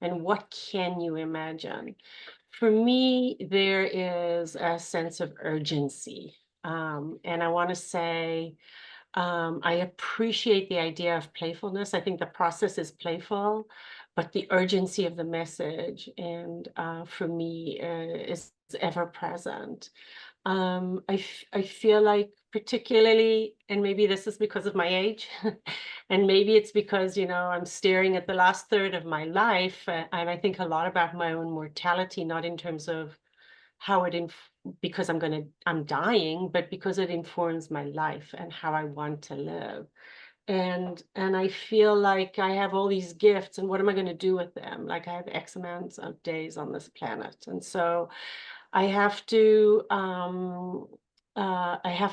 And what can you imagine? For me, there is a sense of urgency. And I want to say, I appreciate the idea of playfulness. I think the process is playful, but the urgency of the message, and for me, is ever present. I feel like, particularly, and maybe this is because of my age, and maybe it's because, I'm staring at the last third of my life, and I think a lot about my own mortality, not in terms of how because I'm dying, but because it informs my life and how I want to live. And I feel like I have all these gifts, and what am I going to do with them? Like, I have X amount of days on this planet, and so I have to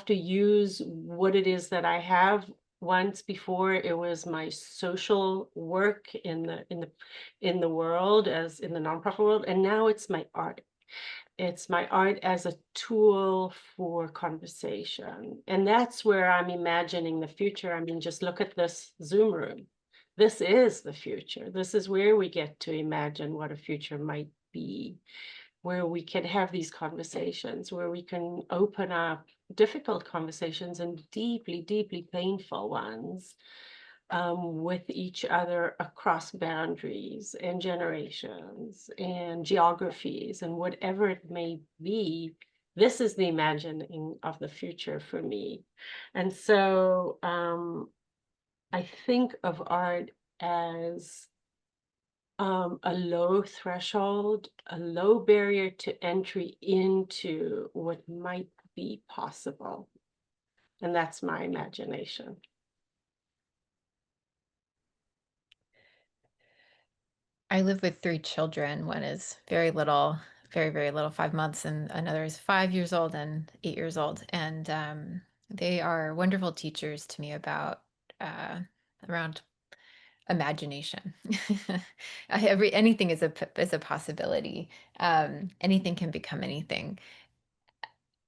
use what it is that I have. Once before, it was my social work in the world, as in the nonprofit world, and now it's my art. It's my art as a tool for conversation. And that's where I'm imagining the future. I mean, just look at this Zoom room. This is the future. This is where we get to imagine what a future might be, where we can have these conversations, where we can open up difficult conversations and deeply, deeply painful ones, with each other across boundaries and generations and geographies and whatever it may be. This is the imagining of the future for me. And so I think of art as a low threshold, a low barrier to entry into what might be possible. And that's my imagination. I live with three children. One is very little, very, very little, 5 months, and another is 5 years old and 8 years old. And they are wonderful teachers to me about around imagination. Anything is a possibility. Anything can become anything.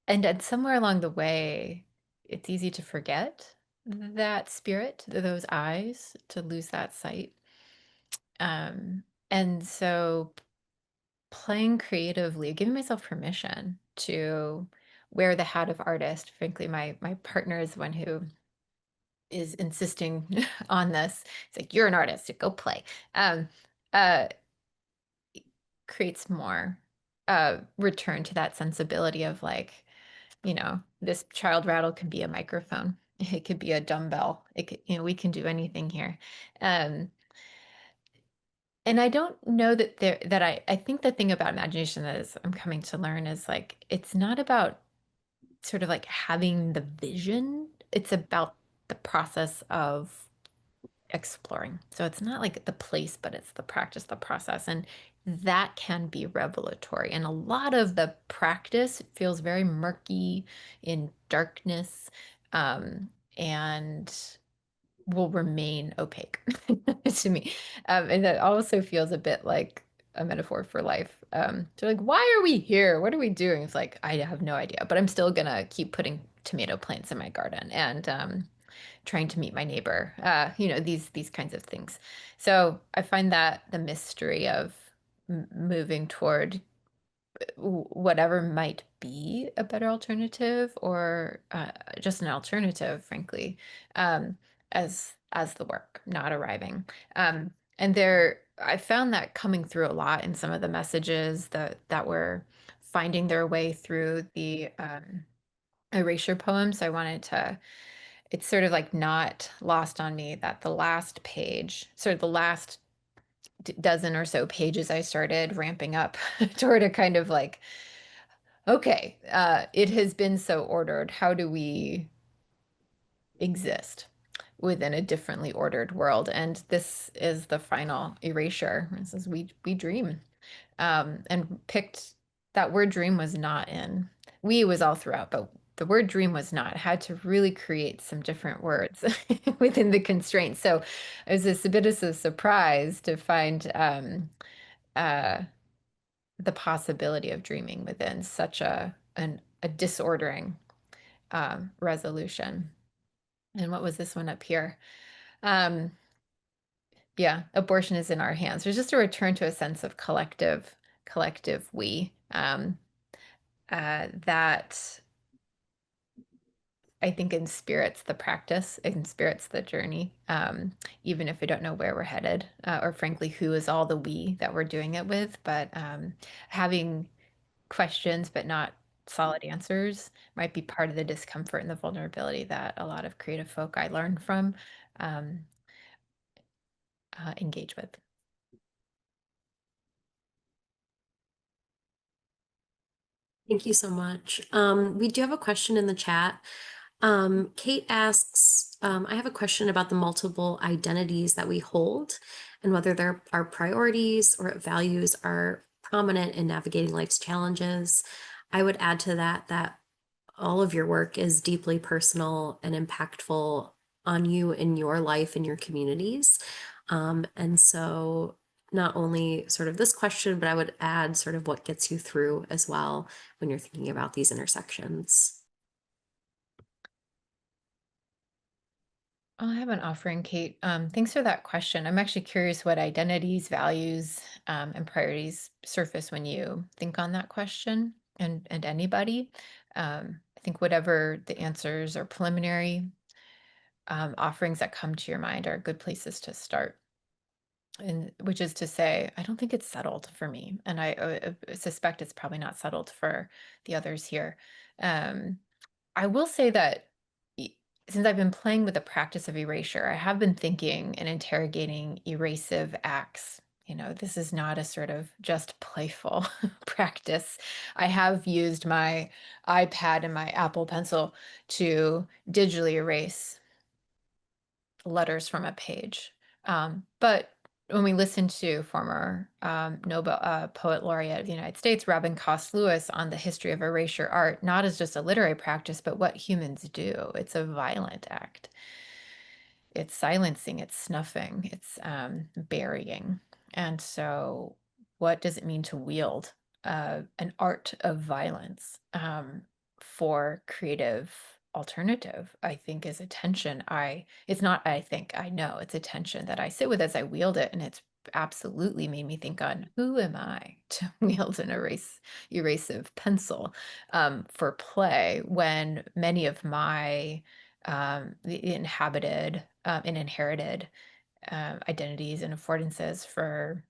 And somewhere along the way, it's easy to forget that spirit, those eyes, to lose that sight. And so playing creatively, giving myself permission to wear the hat of artist. Frankly, my partner is the one who is insisting on this. It's like, you're an artist, go play. Um, uh, Creates more return to that sensibility of like, this child rattle can be a microphone. It could be a dumbbell. It could, we can do anything here. Um, and I don't know that I think the thing about imagination that is I'm coming to learn is like, it's not about sort of like having the vision. It's about the process of exploring. So it's not like the place, but it's the practice, the process. And that can be revelatory. And a lot of the practice feels very murky, in darkness, and will remain opaque to me. And that also feels a bit like a metaphor for life. So like, why are we here? What are we doing? It's like, I have no idea, but I'm still gonna keep putting tomato plants in my garden and trying to meet my neighbor, these kinds of things. So I find that the mystery of moving toward whatever might be a better alternative, or just an alternative, frankly, as the work, not arriving. And I found that coming through a lot in some of the messages that were finding their way through the erasure poems. I wanted to, it's sort of like not lost on me that the last page, sort of the last dozen or so pages, I started ramping up toward a kind of like, okay, it has been so ordered. How do we exist within a differently ordered world? And this is the final erasure. This is we dream. And picked that word dream was not in. We was all throughout, but the word dream was not. Had to really create some different words within the constraints. So it was a bit of a surprise to find the possibility of dreaming within such a disordering resolution. And what was this one up here? Yeah, abortion is in our hands. There's just a return to a sense of collective we, that I think inspirits the practice, inspirits the journey, even if we don't know where we're headed, or frankly, who is all the we that we're doing it with. But having questions but not solid answers might be part of the discomfort and the vulnerability that a lot of creative folk I learned from engage with. Thank you so much. We do have a question in the chat. Kate asks, I have a question about the multiple identities that we hold and whether there are priorities or values are prominent in navigating life's challenges. I would add to that all of your work is deeply personal and impactful on you in your life and your communities. And so not only sort of this question, but I would add sort of what gets you through as well when you're thinking about these intersections. I'll have an offering, Kate. Thanks for that question. I'm actually curious what identities, values, and priorities surface when you think on that question, and anybody. I think whatever the answers or preliminary offerings that come to your mind are good places to start. And which is to say, I don't think it's settled for me, and I suspect it's probably not settled for the others here. I will say that since I've been playing with the practice of erasure, I have been thinking and interrogating erasive acts. This is not a sort of just playful practice. I have used my iPad and my Apple Pencil to digitally erase letters from a page. But when we listen to former Nobel Poet Laureate of the United States, Robin Cost Lewis, on the history of erasure art, not as just a literary practice, but what humans do, it's a violent act. It's silencing, it's snuffing, it's burying. And so what does it mean to wield an art of violence for creative alternative, I think, is a tension. It's not, I think, I know it's a tension that I sit with as I wield it. And it's absolutely made me think on who am I to wield an erasive pencil for play when many of my the inhabited and inherited identities and affordances for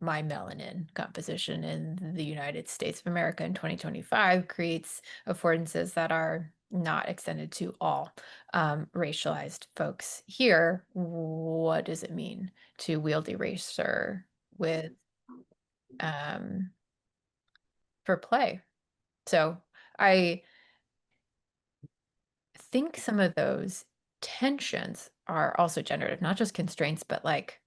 my melanin composition in the United States of America in 2025 creates affordances that are not extended to all racialized folks here. What does it mean to wield eraser with for play? So I think some of those tensions are also generative, not just constraints, but like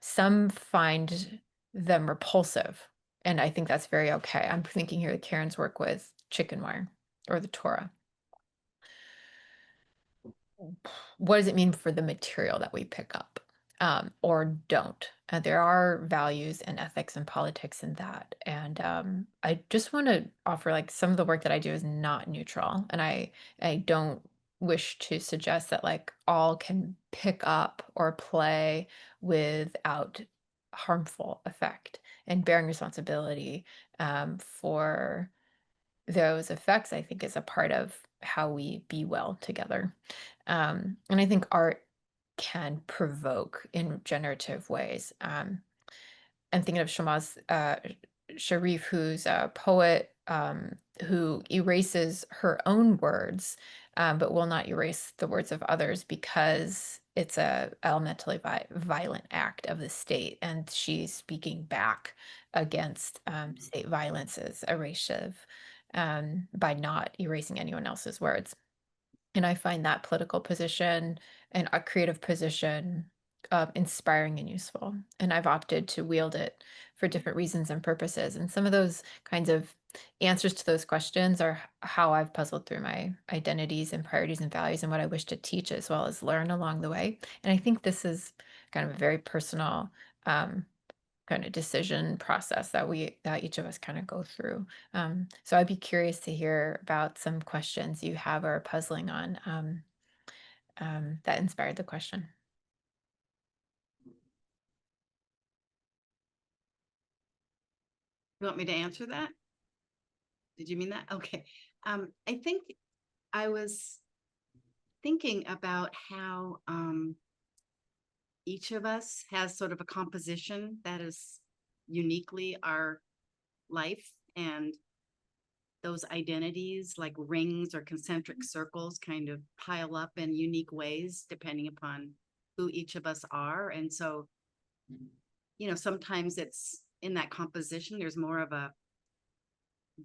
some find them repulsive. And I think that's very okay. I'm thinking here of Karen's work with chicken wire or the Torah. What does it mean for the material that we pick up or don't? There are values and ethics and politics in that. And I just want to offer like some of the work that I do is not neutral. And I don't wish to suggest that like all can pick up or play without harmful effect, and bearing responsibility for those effects, I think, is a part of how we be well together. And I think art can provoke in generative ways. I'm thinking of Sharif, who's a poet who erases her own words, but will not erase the words of others because it's a elementally violent act of the state, and she's speaking back against state violence as erasive by not erasing anyone else's words. And I find that political position and a creative position inspiring and useful. And I've opted to wield it for different reasons and purposes. And some of those kinds of answers to those questions are how I've puzzled through my identities and priorities and values and what I wish to teach as well as learn along the way. And I think this is kind of a very personal kind of decision process that each of us kind of go through. So I'd be curious to hear about some questions you have or are puzzling on that inspired the question. You want me to answer that? Did you mean that? Okay. I think I was thinking about how each of us has sort of a composition that is uniquely our life, and those identities like rings or concentric circles kind of pile up in unique ways depending upon who each of us are. And so, sometimes it's in that composition, there's more of a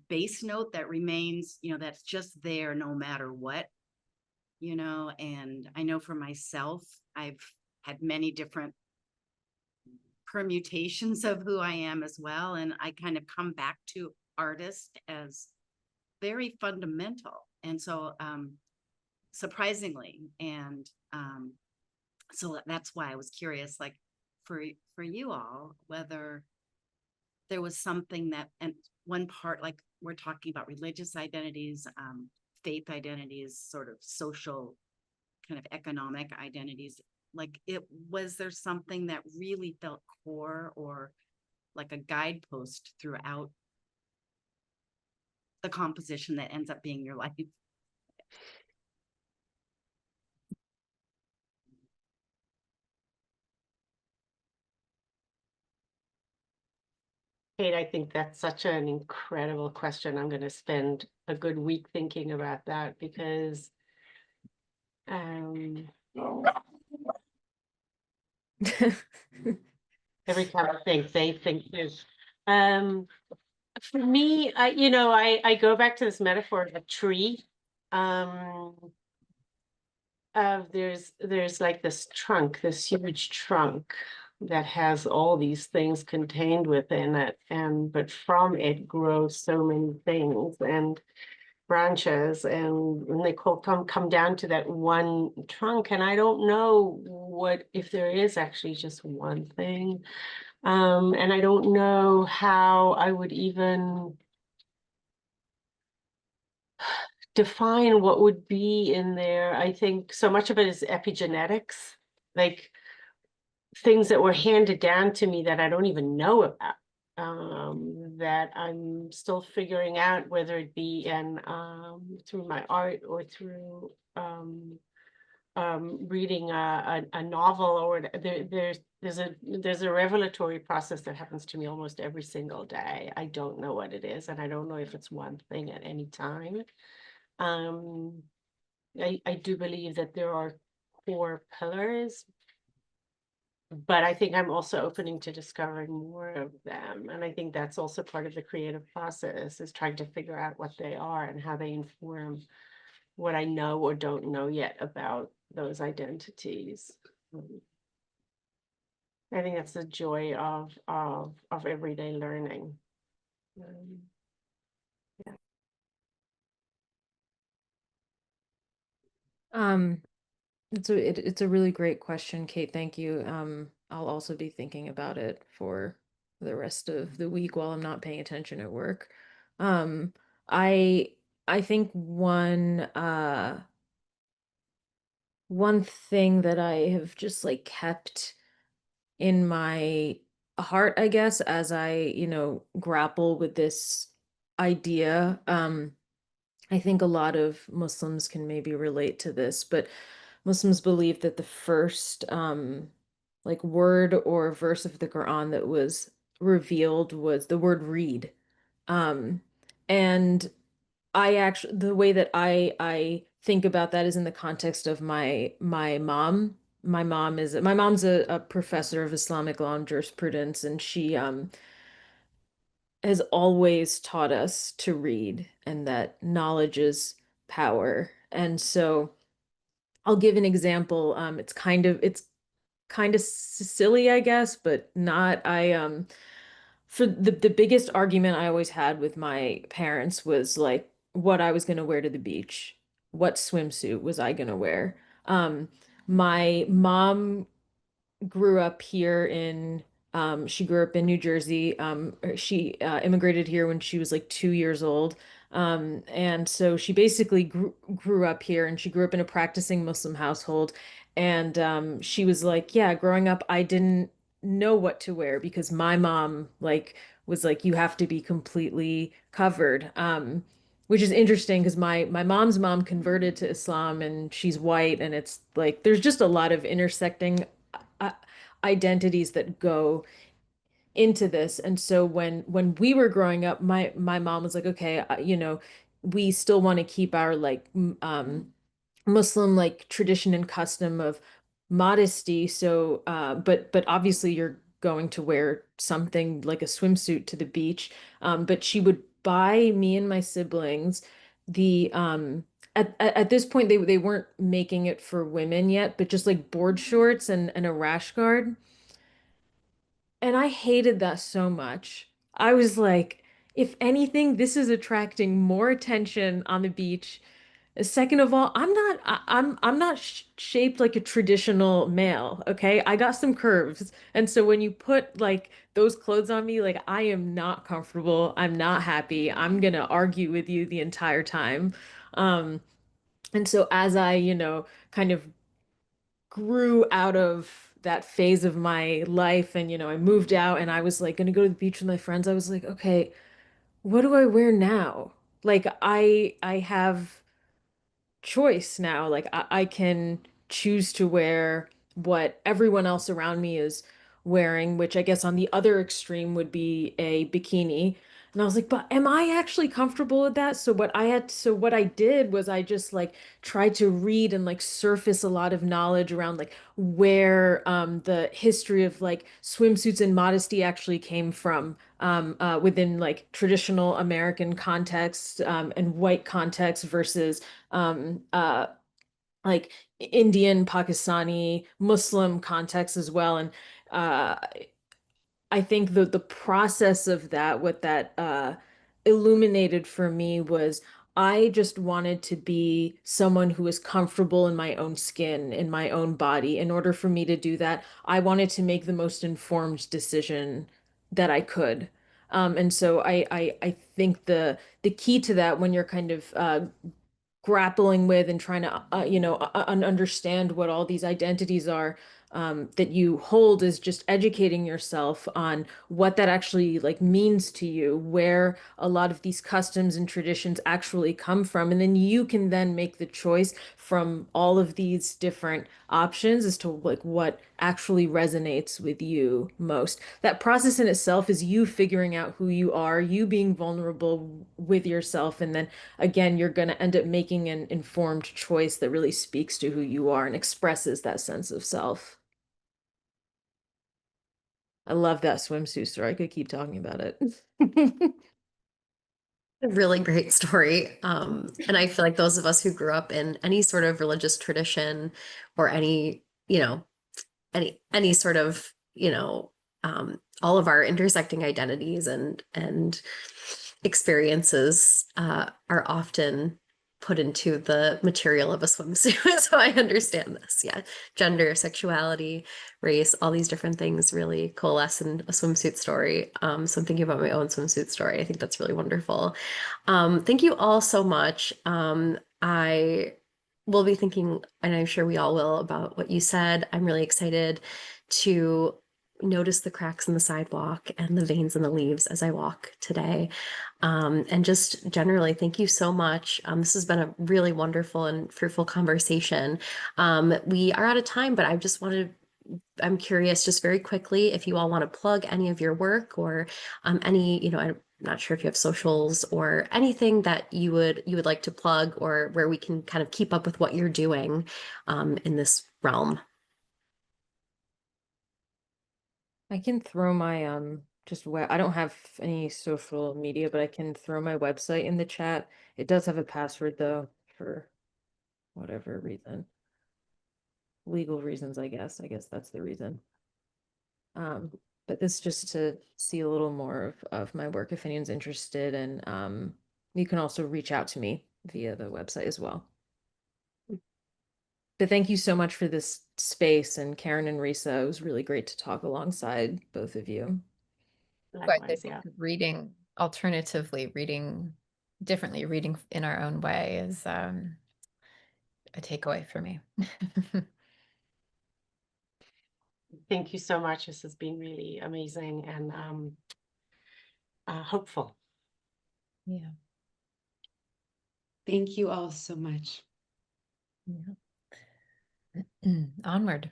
base note that remains, that's just there no matter what, and I know for myself, I've had many different permutations of who I am as well. And I kind of come back to artist as very fundamental. And so, surprisingly, and so that's why I was curious, like for you all, whether there was something that, and one part, like we're talking about religious identities, faith identities, sort of social, kind of economic identities, like was there something that really felt core or like a guidepost throughout the composition that ends up being your life? Kate, I think that's such an incredible question. I'm going to spend a good week thinking about that because every time I think, they think this. For me, I go back to this metaphor of a tree. There's like this trunk, this huge trunk that has all these things contained within it, but from it grows so many things and branches, and they come down to that one trunk, and I don't know what if there is actually just one thing, and I don't know how I would even define what would be in there. I think so much of it is epigenetics, like things that were handed down to me that I don't even know about, that I'm still figuring out, whether it be in through my art or through reading a novel, or there's a revelatory process that happens to me almost every single day. I don't know what it is, and I don't know if it's one thing at any time. I do believe that there are core pillars, but I think I'm also opening to discovering more of them. And I think that's also part of the creative process, is trying to figure out what they are and how they inform what I know or don't know yet about those identities. I think that's the joy of everyday learning. Yeah. It's a really great question, Kate. Thank you. I'll also be thinking about it for the rest of the week while I'm not paying attention at work. Um, I I think one thing that I have just like kept in my heart, I guess, as I, grapple with this idea. I think a lot of Muslims can maybe relate to this, but Muslims believe that the first like word or verse of the Quran that was revealed was the word read. Um, and I actually, the way that I think about that is in the context of my mom. My mom's a professor of Islamic law and jurisprudence, and she has always taught us to read and that knowledge is power. And so I'll give an example. It's kind of silly, I guess, but not. For the biggest argument I always had with my parents was like what I was going to wear to the beach. What swimsuit was I going to wear? My mom grew up here in she grew up in New Jersey. She immigrated here when she was like 2 years old. And so she basically grew up here, and she grew up in a practicing Muslim household. And she was like, yeah, growing up, I didn't know what to wear because my mom like was like, you have to be completely covered. Which is interesting because my mom's mom converted to Islam, and she's white, and it's like there's just a lot of intersecting uh, identities that go into this. And so when we were growing up, my mom was like, okay, we still want to keep our like Muslim like tradition and custom of modesty. So, but obviously you're going to wear something like a swimsuit to the beach. But she would buy me and my siblings the at this point they weren't making it for women yet, but just like board shorts and a rash guard. And I hated that so much. I was like, if anything, this is attracting more attention on the beach. Second of all, I'm not sh shaped like a traditional male, okay? I got some curves. And so when you put like those clothes on me, like I am not comfortable. I'm not happy. I'm gonna argue with you the entire time. Um, and so as I, kind of grew out of that phase of my life, and I moved out, and I was like gonna go to the beach with my friends, I was like, okay, what do I wear now? Like I have choice now. Like I can choose to wear what everyone else around me is wearing, which I guess on the other extreme would be a bikini. And I was like, but am I actually comfortable with that? So what I did was I just like tried to read and like surface a lot of knowledge around like where the history of like swimsuits and modesty actually came from, within like traditional American context, and white context versus um, uh, like Indian, Pakistani, Muslim context as well. And uh, I think the process of that, what that illuminated for me was I just wanted to be someone who was comfortable in my own skin, in my own body. In order for me to do that, I wanted to make the most informed decision that I could. And so I think the key to that when you're kind of grappling with and trying to, understand what all these identities are that you hold, is just educating yourself on what that actually like means to you, where a lot of these customs and traditions actually come from. And then you can then make the choice from all of these different options as to like what actually resonates with you most. That process in itself is you figuring out who you are, you being vulnerable with yourself, and then again, you're going to end up making an informed choice that really speaks to who you are and expresses that sense of self. I love that swimsuit story. I could keep talking about it. A really great story. And I feel like those of us who grew up in any sort of religious tradition or any, any sort of, all of our intersecting identities and experiences are often put into the material of a swimsuit. So I understand this. Yeah. Gender, sexuality, race, all these different things really coalesce in a swimsuit story. So I'm thinking about my own swimsuit story. I think that's really wonderful. Thank you all so much. I will be thinking, and I'm sure we all will, about what you said. I'm really excited to notice the cracks in the sidewalk and the veins in the leaves as I walk today. And just generally, thank you so much. This has been a really wonderful and fruitful conversation. We are out of time, but I'm curious just very quickly if you all want to plug any of your work or any, I'm not sure if you have socials or anything that you would like to plug, or where we can kind of keep up with what you're doing in this realm. I can throw my I don't have any social media, but I can throw my website in the chat. It does have a password though, for whatever reason. Legal reasons, I guess. I guess that's the reason. But this just to see a little more of my work if anyone's interested, and you can also reach out to me via the website as well. But thank you so much for this space, and Caron and Risa, it was really great to talk alongside both of you. But I Likewise, think yeah. reading alternatively, reading differently, reading in our own way is a takeaway for me. Thank you so much. This has been really amazing and hopeful. Yeah. Thank you all so much. Yeah. Onward.